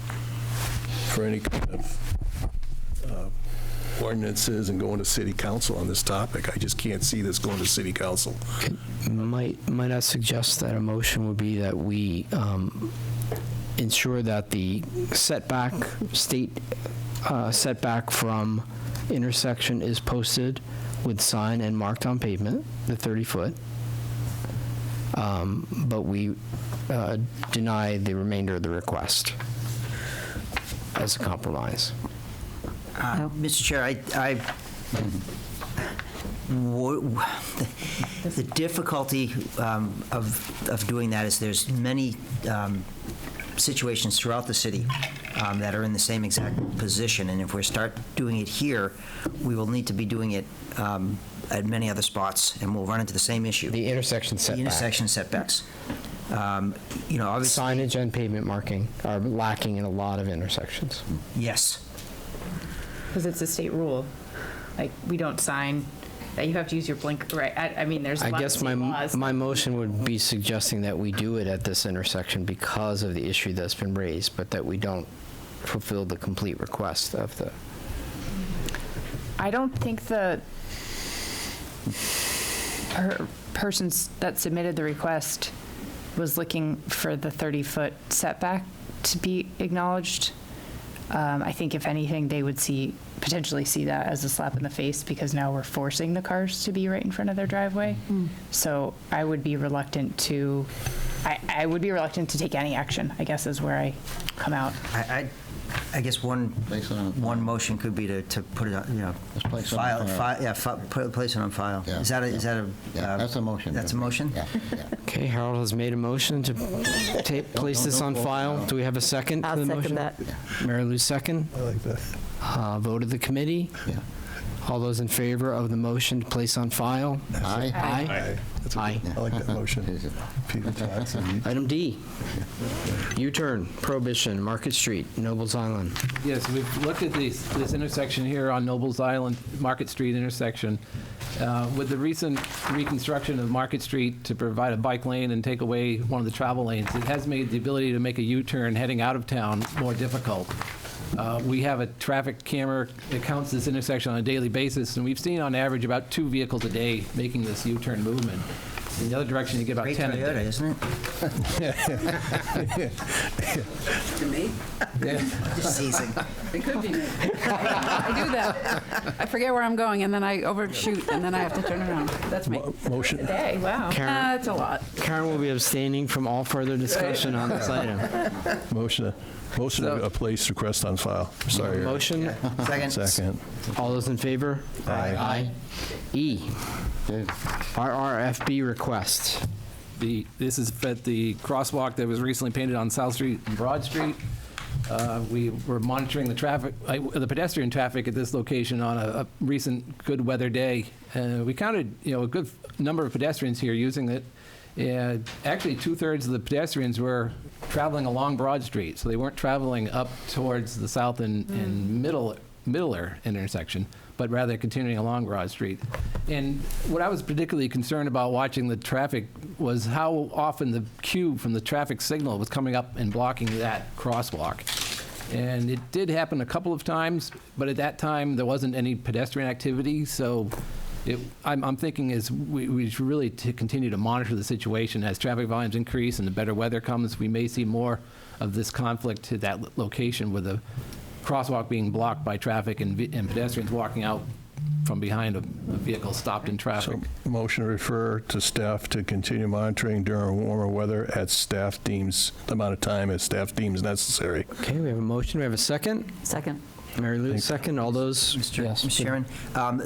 for any kind of ordinances and going to city council on this topic. I just can't see this going to city council. Might I suggest that a motion would be that we ensure that the setback, state setback from intersection is posted with sign and marked on pavement, the 30-foot, but we deny the remainder of the request as a compromise. Mr. Chair, the difficulty of doing that is there's many situations throughout the city that are in the same exact position, and if we start doing it here, we will need to be doing it at many other spots, and we'll run into the same issue. The intersection setback. The intersection setbacks. You know, obviously. Signage and pavement marking are lacking in a lot of intersections. Yes. Because it's a state rule. Like, we don't sign that you have to use your blinker, right? I mean, there's a I lot of guess state laws. my motion would be suggesting that we do it at this intersection because of the issue that's been raised, but that we don't fulfill the complete request of the. I don't think the person that submitted the request was looking for the 30-foot setback to be acknowledged. I think if anything, they would potentially see that as a slap in the face because now we're forcing the cars to be right in front of their driveway. So I would be reluctant to, I would be reluctant to take any action, I guess is where I come out. I guess one motion could be to put it on, you know, place it on file, file. place it on file. Yeah. Is that a? That's a motion. That's a motion? Yeah. Okay, Harold has made a motion to place this on file. Do we have a second to I'll the second motion? that. Mary Lou, second. I like that. Vote of the committee. Yeah. All those in favor of the motion to place on file? Aye. Aye. I like that motion. Peter Johnson. Item D, U-turn, Prohibition, Market Street, Nobles Island. Yes, we've looked at this intersection here on Nobles Island, Market Street intersection. With the recent reconstruction of Market Street to provide a bike lane and take away one of the travel lanes, it has made the ability to make a U-turn heading out of town more difficult. We have a traffic camera that counts this intersection on a daily basis, and we've seen on average about 2 vehicles a day making this U-turn movement. In the other direction, you get about Great 10 a Toyota, day. isn't it? To me? Just teasing. It could be me. I do that. I forget where I'm going, and then I overshoot, and then I have to turn around. That's me. Motion. Today, wow. Karen. That's a lot. Karen will be abstaining from all further discussion on this item. Motion to place request on file. Sorry. Motion? Second. All those in favor? Aye. E, RRFB request. This is at the crosswalk that was recently painted on South Street and Broad Street. We were monitoring the traffic, the pedestrian traffic at this location on a recent good weather day. We counted, a good number of pedestrians here using it. Actually, 2/3 of the pedestrians were traveling along Broad Street, so they weren't traveling up towards the south and middler intersection, but rather continuing along Broad Street. And what I was particularly concerned about watching the traffic was how often the cue from the traffic signal was coming up and blocking that crosswalk. And it did happen a couple of times, but at that time, there wasn't any pedestrian activity, so I'm thinking is we should really continue to monitor the situation. As traffic volumes increase and the better weather comes, we may see more of this conflict to that location with the crosswalk being blocked by traffic and pedestrians walking out from behind a vehicle stopped in traffic. So motion to refer to staff to continue monitoring during warmer weather at staff deems, the amount of time as staff deems necessary. Okay, we have a motion. We have a second. Second. Mary Lou, second. All those? Mr. Chairman,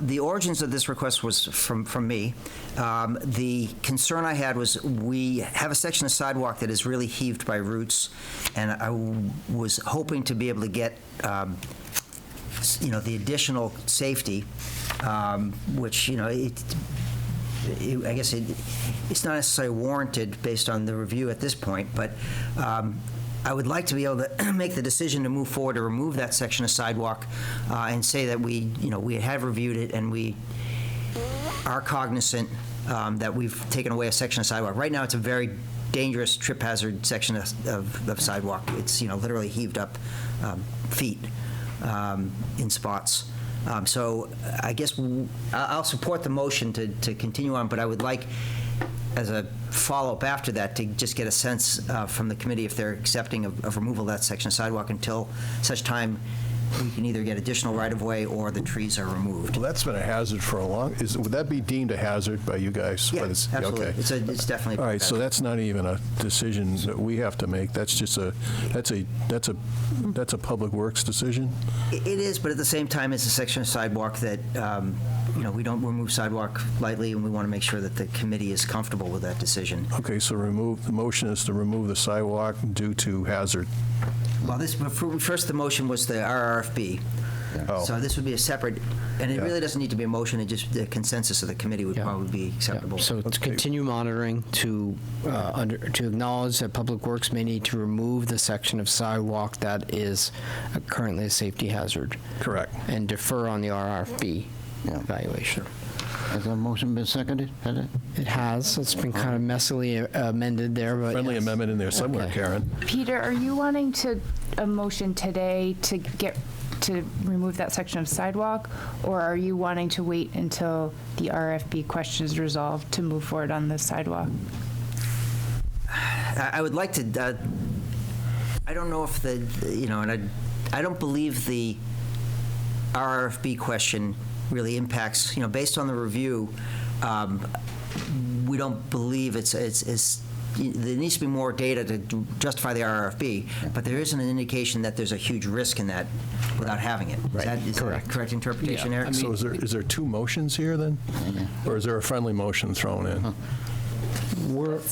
the origins of this request was from me. The concern I had was we have a section of sidewalk that is really heaved by roots, and I was hoping to be able to get the additional safety, which, I guess it's not necessarily warranted based on the review at this point, but I would like to be able to make the decision to move forward to remove that section of sidewalk and say that we have reviewed it and we are cognizant that we've taken away a section of sidewalk. Right now, it's a very dangerous trip hazard section of sidewalk. It's literally heaved up feet in spots. So I guess I'll support the motion to continue on, but I would like, as a follow-up after that, to just get a sense from the committee if they're accepting of removal of that section of sidewalk until such time we can either get additional right-of-way or the trees are removed. Well, that's been a hazard for a long, would that be deemed a hazard by you guys? Yeah, absolutely. Okay. It's definitely. All right, so that's not even a decision that we have to make. That's just that's a public works decision? It is, but at the same time, it's a section of sidewalk that, we don't remove sidewalk lightly, and we want to make sure that the committee is comfortable with that decision. Okay, so the motion is to remove the sidewalk due to hazard. Well, first the motion was the RRFB. Oh. So this would be a separate, and it really doesn't need to be a motion, it just, the consensus of the committee would probably be acceptable. So to continue monitoring, to acknowledge that Public Works may need to remove the section of sidewalk that is currently a safety hazard. Correct. And defer on the RRFB evaluation. Has that motion been seconded? Has it? It has. It's been kind of messily amended there, but Friendly amendment in there somewhere, Okay. Karen. Peter, are you wanting a motion today to remove that section of sidewalk, or are you wanting to wait until the RFB question is resolved to move forward on the sidewalk? I would like to, I don't know if and I don't believe the RRFB question really impacts, based on the review, we don't believe there needs to be more data to justify the RRFB, but there isn't an indication that there's a huge risk in that without having it. Is that a correct interpretation, Eric? So is there two motions here then? Or is there a friendly motion thrown in?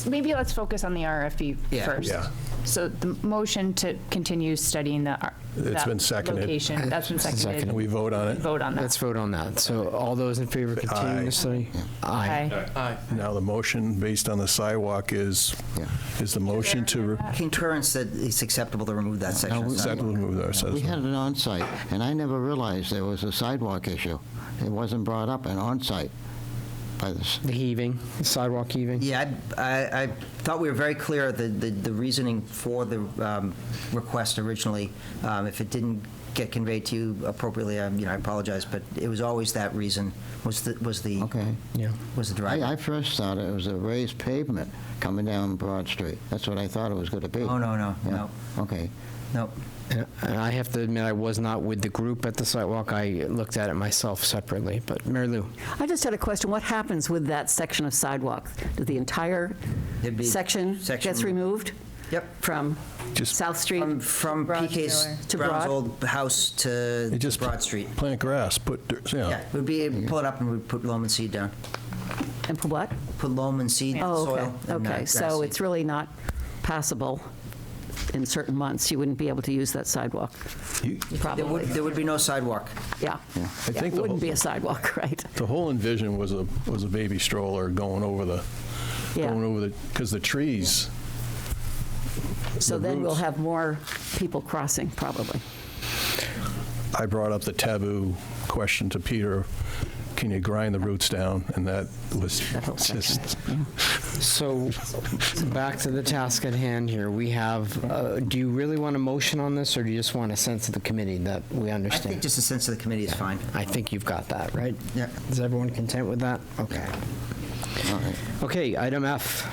Maybe let's focus on the RFP first. Yeah. So the motion to continue studying It's that been seconded. location, that's been seconded. Can we vote on it? Vote on that. Let's vote on that. So all those in favor of continuing the study? Aye. Now, the motion based on the sidewalk is the motion to... Concurrence said it's acceptable to remove that section. of sidewalk. We had an on-site, and I never realized there was a sidewalk issue. It wasn't brought up an on-site by the heaving, the sidewalk heaving. Yeah, I thought we were very clear, the reasoning for the request originally. If it didn't get conveyed to you appropriately, I apologize, but it was always that reason was the driver. I first thought it was a raised pavement coming down Broad Street. That's what I thought it was going to be. Oh, no. Okay. No. And I have to admit, I was not with the group at the sidewalk. I looked at it myself separately. But Mary Lou. I just had a question. What happens with that section of sidewalk? Does the entire section gets removed? Yep. From South Street? From PK's to Brown's Broad? old house to Broad Street. Plant grass, put dirt, Yeah, we'd pull it up and we'd put loam and seed down. And put what? Put loam and seed, Oh, soil. okay. and, Okay, grass so seed. it's really not passable in certain months. You wouldn't be able to use that sidewalk. Probably. There would be no sidewalk. Yeah. I think It wouldn't be a sidewalk, right? The whole envision was a baby stroller going over the, because the trees. So the then we'll roots- have more people crossing, probably. I brought up the taboo question to Peter, can you grind the roots down? And that was just... So back to the task at hand here. We have, do you really want a motion on this, or do you just want a sense of the committee that we I understand? think just a sense of the committee is fine. I think you've got that, right? Yeah. Is everyone content with that? Okay. All right. Okay, item F.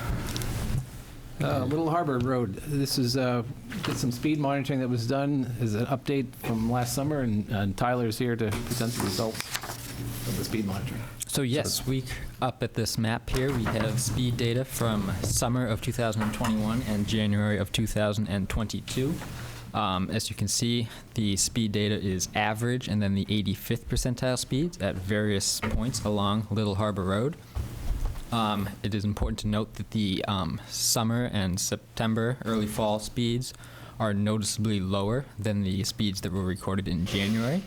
Little Harbor Road. This is some speed monitoring that was done as an update from last summer, and Tyler's here to present the results of the speed monitoring. So yes, up at this map here, we have speed data from summer of 2021 and January of 2022. As you can see, the speed data is average and then the 85th percentile speeds at various points along Little Harbor Road. It is important to note that the summer and September, early fall speeds are noticeably lower than the speeds that were recorded in January.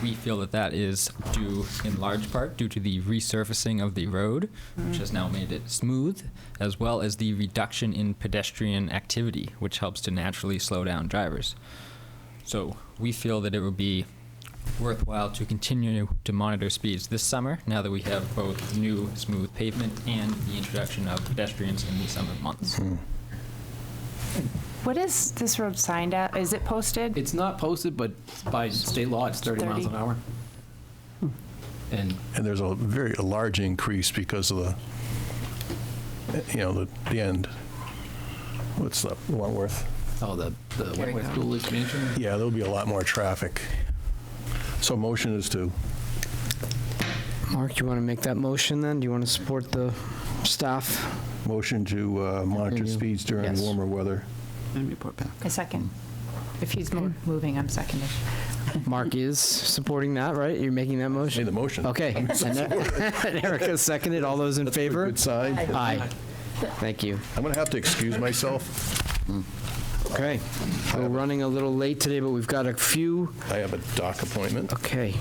We feel that that is due in large part due to the resurfacing of the road, which has now made it smooth, as well as the reduction in pedestrian activity, which helps to naturally slow down drivers. So we feel that it would be worthwhile to continue to monitor speeds this summer, now that we have both new smooth pavement and the introduction of pedestrians in the summer months. What is this road signed at? Is it posted? It's not posted, but by state law, it's 30 miles an hour. And there's a very large increase because of the end. What's the Wentworth? Oh, the Wentworth School expansion? Yeah, there'll be a lot more traffic. So motion is to... Mark, you want to make that motion then? Do you want to support the staff? Motion to monitor speeds during warmer weather. And report back. A second. If he's moving, I'm seconding. Mark is supporting that, right? You're making that motion? Made the motion. Okay. And Erica seconded. All those in favor? Good side. Aye. Thank you. I'm going to have to excuse myself. Okay. We're running a little late today, but we've got a few... I have a doc appointment. Okay.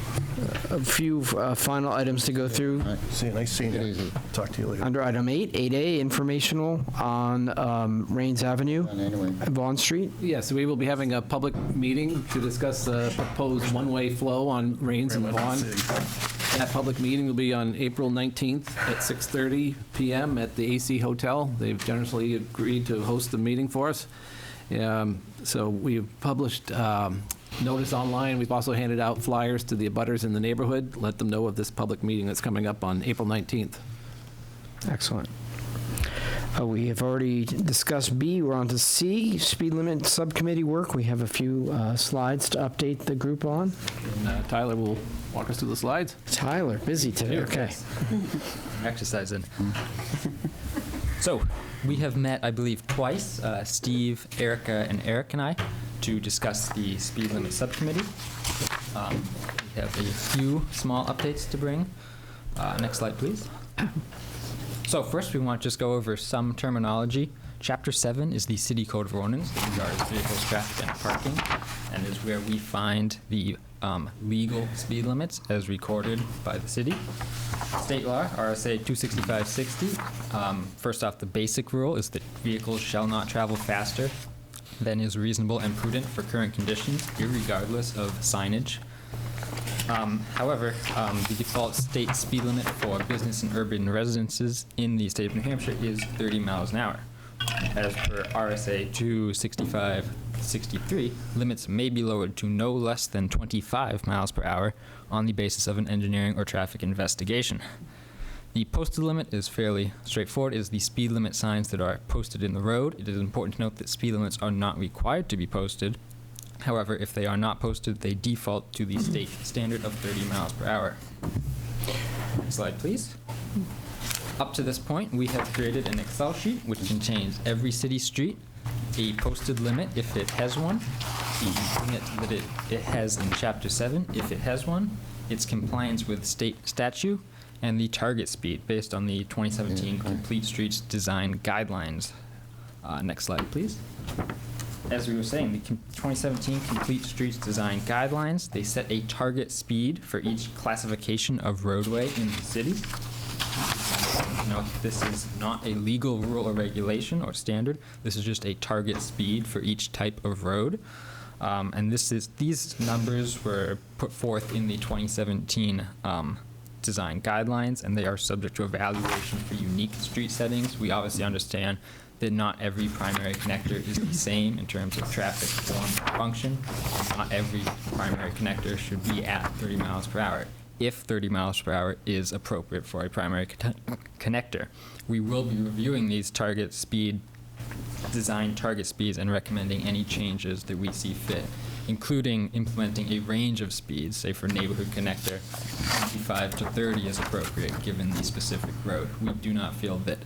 A few final items to go through. See you. Nice seeing you. Talk to you later. Under item 8A, informational on Rains Avenue, Vaughn Street. Yes, we will be having a public meeting to discuss the proposed one-way flow on Rains and Vaughn. That public meeting will be on April 19th at 6:30 p.m. at the AC Hotel. They've generously agreed to host the meeting for us. So we've published notice online. We've also handed out flyers to the abutters in the neighborhood, let them know of this public meeting that's coming up on April 19th. Excellent. We have already discussed B. We're on to C, speed limit subcommittee work. We have a few slides to update the group on. And, Tyler will walk us through the slides. Tyler, busy today. Okay. Exercising. So, we have met, I believe, twice, Steve, Erica, and Eric and I, to discuss the speed limit subcommittee. We have a few small updates to bring. Next slide, please. So first, we want to just go over some terminology. Chapter 7 is the City Code of Ordinance that regards vehicles, traffic, and parking, and is where we find the legal speed limits as recorded by the city. State law, RSA 26560. First off, the basic rule is that vehicles shall not travel faster than is reasonable and prudent for current conditions, irregardless of signage. However, the default state speed limit for business and urban residences in the state of New Hampshire is 30 miles an hour. As per RSA 26563, limits may be lowered to no less than 25 miles per hour on the basis of an engineering or traffic investigation. The posted limit is fairly straightforward. It is the speed limit signs that are posted in the road. It is important to note that speed limits are not required to be posted. However, if they are not posted, they default to the state standard of 30 miles per hour. Next slide, please. Up to this point, we have created an Excel sheet which contains every city street, a posted limit if it has one, the limit that it has in Chapter 7 if it has one, its compliance with state statute, and the target speed based on the 2017 Complete Streets Design Guidelines. Next slide, please. As we were saying, the 2017 Complete Streets Design Guidelines, they set a target speed for each classification of roadway in the city. Note, this is not a legal rule or regulation or standard. This is just a target speed for each type of road. And these numbers were put forth in the 2017 design guidelines, and they are subject to evaluation for unique street settings. We obviously understand that not every primary connector is the same in terms of traffic form or function. Not every primary connector should be at 30 miles per hour. If 30 miles per hour is appropriate for a primary connector. We will be reviewing these design target speeds and recommending any changes that we see fit, including implementing a range of speeds, say for neighborhood connector, 25 to 30 is appropriate given the specific road. We do not feel that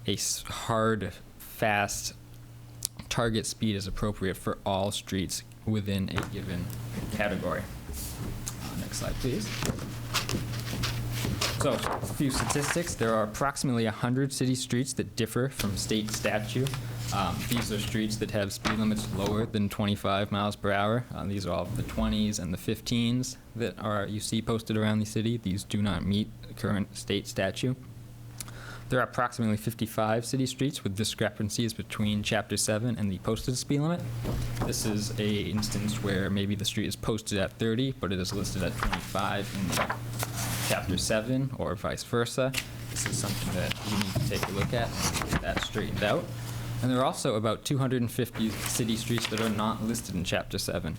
a hard, fast target speed is appropriate for all streets within a given category. Next slide, please. So, a few statistics. There are approximately 100 city streets that differ from state statute. These are streets that have speed limits lower than 25 miles per hour. These are all the 20s and the 15s that you see posted around the city. These do not meet the current state statute. There are approximately 55 city streets with discrepancies between Chapter 7 and the posted speed limit. This is an instance where maybe the street is posted at 30, but it is listed at 25 in the Chapter 7, or vice versa. This is something that we need to take a look at and get that straightened out. And there are also about 250 city streets that are not listed in Chapter 7,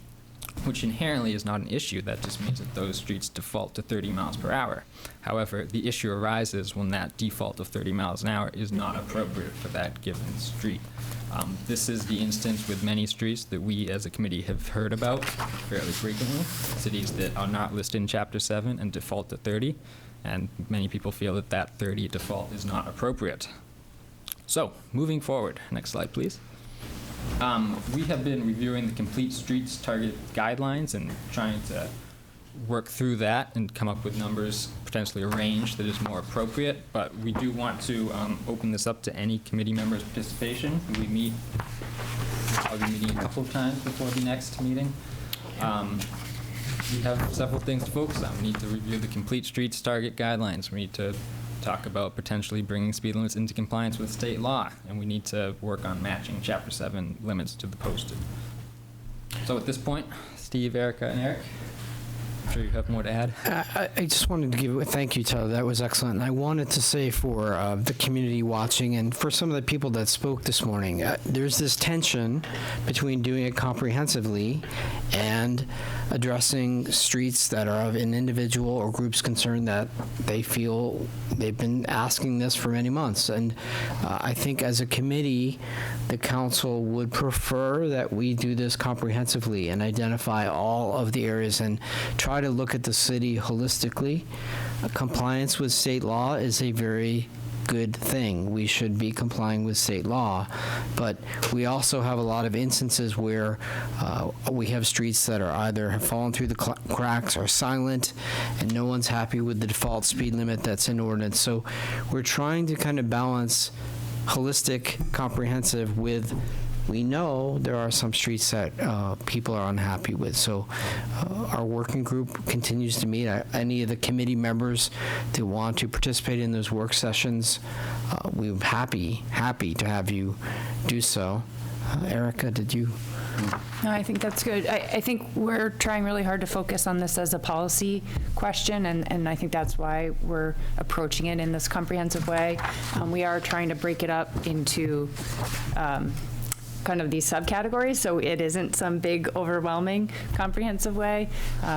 which inherently is not an issue. That just means that those streets default to 30 miles per hour. However, the issue arises when that default of 30 miles an hour is not appropriate for that given street. This is the instance with many streets that we as a committee have heard about fairly frequently, cities that are not listed in Chapter 7 and default to 30, and many people feel that that 30 default is not appropriate. So, moving forward, next slide, please. We have been reviewing the Complete Streets Target Guidelines and trying to work through that and come up with numbers, potentially a range that is more appropriate, but we do want to open this up to any committee members' participation. I'll be meeting a couple of times before the next meeting. We have several things to focus on. We need to review the Complete Streets Target Guidelines. We need to talk about potentially bringing speed limits into compliance with state law, and we need to work on matching Chapter 7 limits to the posted. So at this point, Steve, Erica, and Eric, I'm sure you have more to add. I just wanted to give a thank you, Tyler. That was excellent. And I wanted to say for the community watching and for some of the people that spoke this morning, there's this tension between doing it comprehensively and addressing streets that are of an individual or group's concern that they feel they've been asking this for many months. And I think as a committee, the council would prefer that we do this comprehensively and identify all of the areas and try to look at the city holistically. Compliance with state law is a very good thing. We should be complying with state law. But we also have a lot of instances where we have streets that are either have fallen through the cracks or silent, and no one's happy with the default speed limit that's in ordinance. So we're trying to kind of balance holistic, comprehensive with, we know there are some streets that people are unhappy with. So our working group continues to meet. Any of the committee members that want to participate in those work sessions, we're happy to have you do so. Erica, did you? No, I think that's good. I think we're trying really hard to focus on this as a policy question, and I think that's why we're approaching it in this comprehensive way. We are trying to break it up into kind of these subcategories, so it isn't some big, overwhelming, comprehensive way.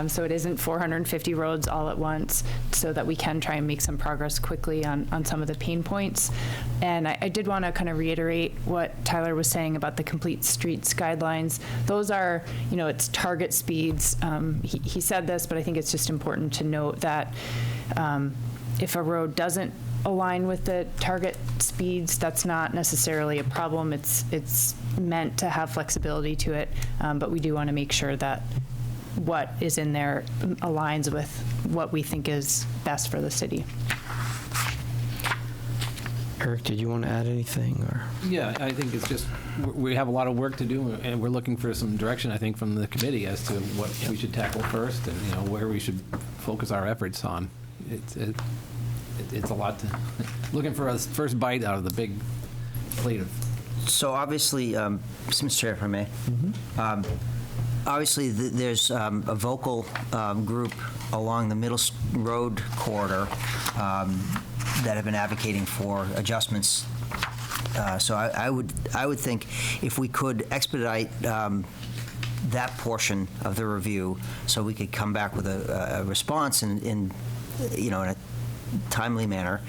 So it isn't 450 roads all at once, so that we can try and make some progress quickly on some of the pain points. And I did want to kind of reiterate what Tyler was saying about the complete streets guidelines. Those are, it's target speeds. He said this, but I think it's just important to note that if a road doesn't align with the target speeds, that's not necessarily a problem. It's meant to have flexibility to it, but we do want to make sure that what is in there aligns with what we think is best for the city. Eric, did you want to add anything? Or? Yeah, I think it's just, we have a lot of work to do, and we're looking for some direction, I think, from the committee as to what we should tackle first, and where we should focus our efforts on. It's a lot to, looking for a first bite out of the big plate of. So obviously, Mr. Chair, if I may, obviously there's a vocal group along the Middle Road corridor that have been advocating for adjustments. So I would think if we could expedite that portion of the review, so we could come back with a response in a timely manner.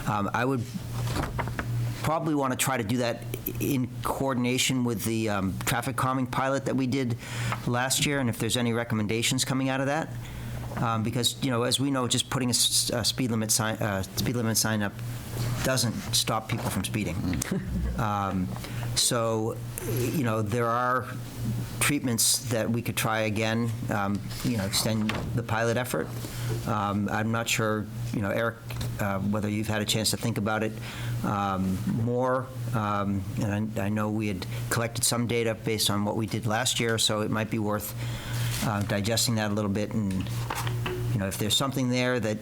I would probably want to try to do that in coordination with the traffic calming pilot that we did last year, and if there's any recommendations coming out of that. Because, as we know, just putting a speed limit sign up doesn't stop people from speeding. So, there are treatments that we could try again, extend the pilot effort. I'm not sure, Eric, whether you've had a chance to think about it more. And I know we had collected some data based on what we did last year, so it might be worth digesting that a little bit. And, if there's something there that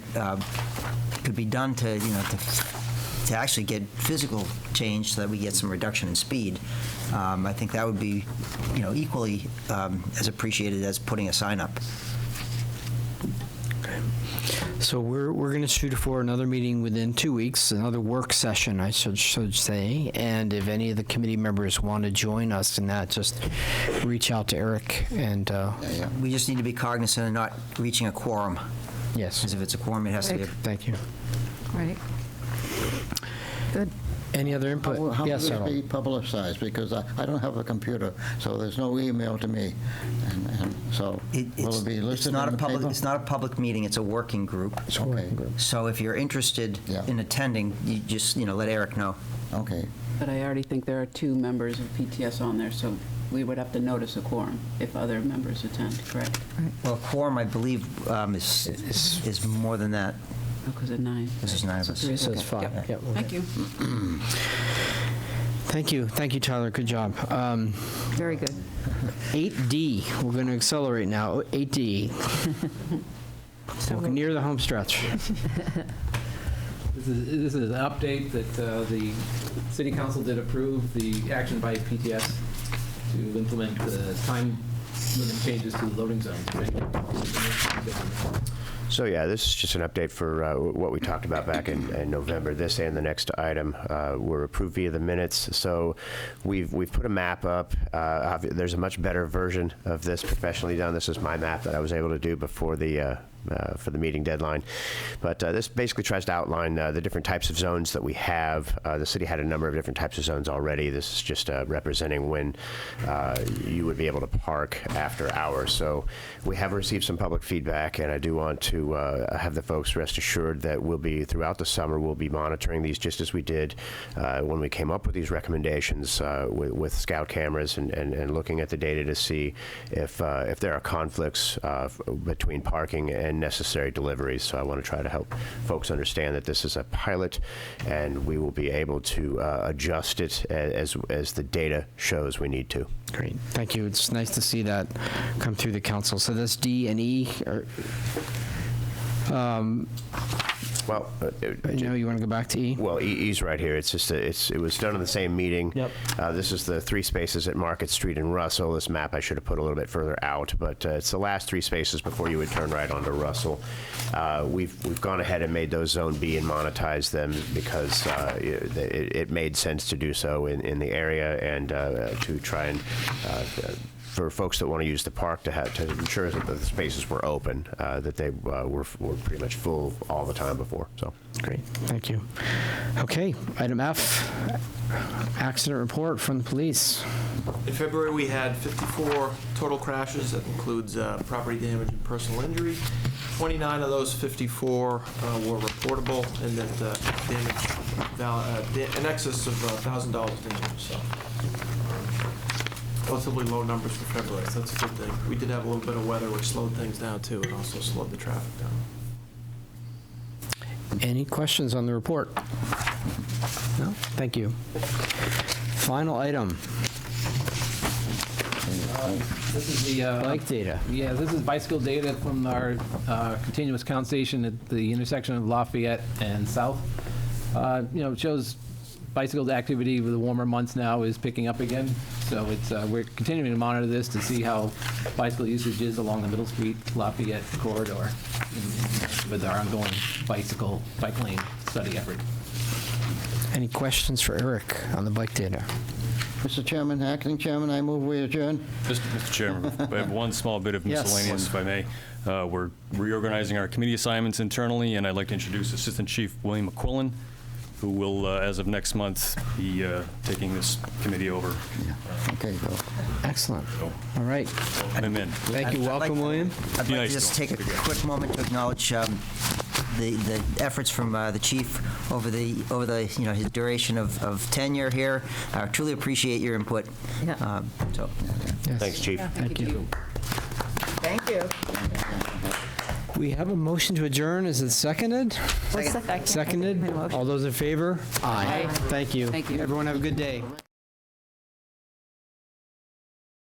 could be done to actually get physical change so that we get some reduction in speed, I think that would be, equally as appreciated as putting a sign up. So we're going to shoot for another meeting within 2 weeks, another work session, I should say. And if any of the committee members want to join us in that, just reach out to Eric. And we just need to be cognizant of not reaching a quorum. Yes. Because if it's a quorum, it has to be. Thank you. Right. Good. Any other input? How Yes, will it be publicized? Because I don't have a computer, so there's no email to me. And so will it be listed in the paper? It's not a public meeting. It's a working group. It's a working group. So if you're interested in attending, you just, let Eric know. Okay. But I already think there are 2 members of PTS on there, so we would have to notice a quorum if other members attend, correct? Well, quorum, I believe, is more than that. Because at 9. This is 9 of us. It says 5. Yep. Yep. Thank you. Thank you, Tyler. Good job. Very good. 8D. We're going to accelerate now. 8D. We're near the home stretch. This is an update that the City Council did approve the action by PTS to implement the time limit changes to loading zones. So yeah, this is just an update for what we talked about back in November. This and the next item were approved via the minutes. So we've put a map up. There's a much better version of this professionally done. This is my map that I was able to do before the for the meeting deadline. But this basically tries to outline the different types of zones that we have. The city had a number of different types of zones already. This is just representing when you would be able to park after hours. So we have received some public feedback, and I do want to have the folks rest assured that we'll be, throughout the summer, we'll be monitoring these just as we did when we came up with these recommendations with scout cameras and looking at the data to see if there are conflicts between parking and necessary deliveries. So I want to try to help folks understand that this is a pilot, and we will be able to adjust it as the data shows we need to. Great, thank you. It's nice to see that come through the council. So this D and E are, well, you want to go back to E? Well, E's right here. It's just it was done in the same meeting. Yep. This is the 3 spaces at Market Street and Russell. This map I should have put a little bit further out, but it's the last 3 spaces before you would turn right onto Russell. We've gone ahead and made those Zone B and monetized them because it made sense to do so in the area, and to try and for folks that want to use the park to ensure that the spaces were open, that they were pretty much full all the time before. So great, thank you. Okay, item F, accident report from the police. In February, we had 54 total crashes. That includes property damage and personal injury. 29 of those 54 were reportable, and that damage in excess of $1,000 damage. So relatively low numbers for February, so that's a good thing. We did have a little bit of weather, which slowed things down too, and also slowed the traffic down. Any questions on the report? No? Thank you. Final item. This is the bike data. Yeah, this is bicycle data from our continuous count station at the intersection of Lafayette and South. It shows bicycle activity with the warmer months now is picking up again. So it's we're continuing to monitor this to see how bicycle usage is along the Middle Street Lafayette corridor with our ongoing bike lane study effort. Any questions for Eric on the bike data? Mr. Chairman, Acting Chairman, I move we adjourn. Mr. Chairman, I have one small bit of miscellaneous, if I may. We're reorganizing our committee assignments internally, and I'd like to introduce Assistant Chief William McQuillan, who will, as of next month, be taking this committee over. Okay, go. Excellent. All right. I'm in. Thank you. Welcome, William. I'd like to just take a quick moment to acknowledge the efforts from the chief over the his duration of tenure here. I truly appreciate your input. Yeah. Yes. Thanks, Chief. Yeah, Thank you. Thank you. We have a motion to adjourn. Is it seconded? Second. Seconded. All those in favor? Aye. Thank you. Thank you. Everyone have a good day.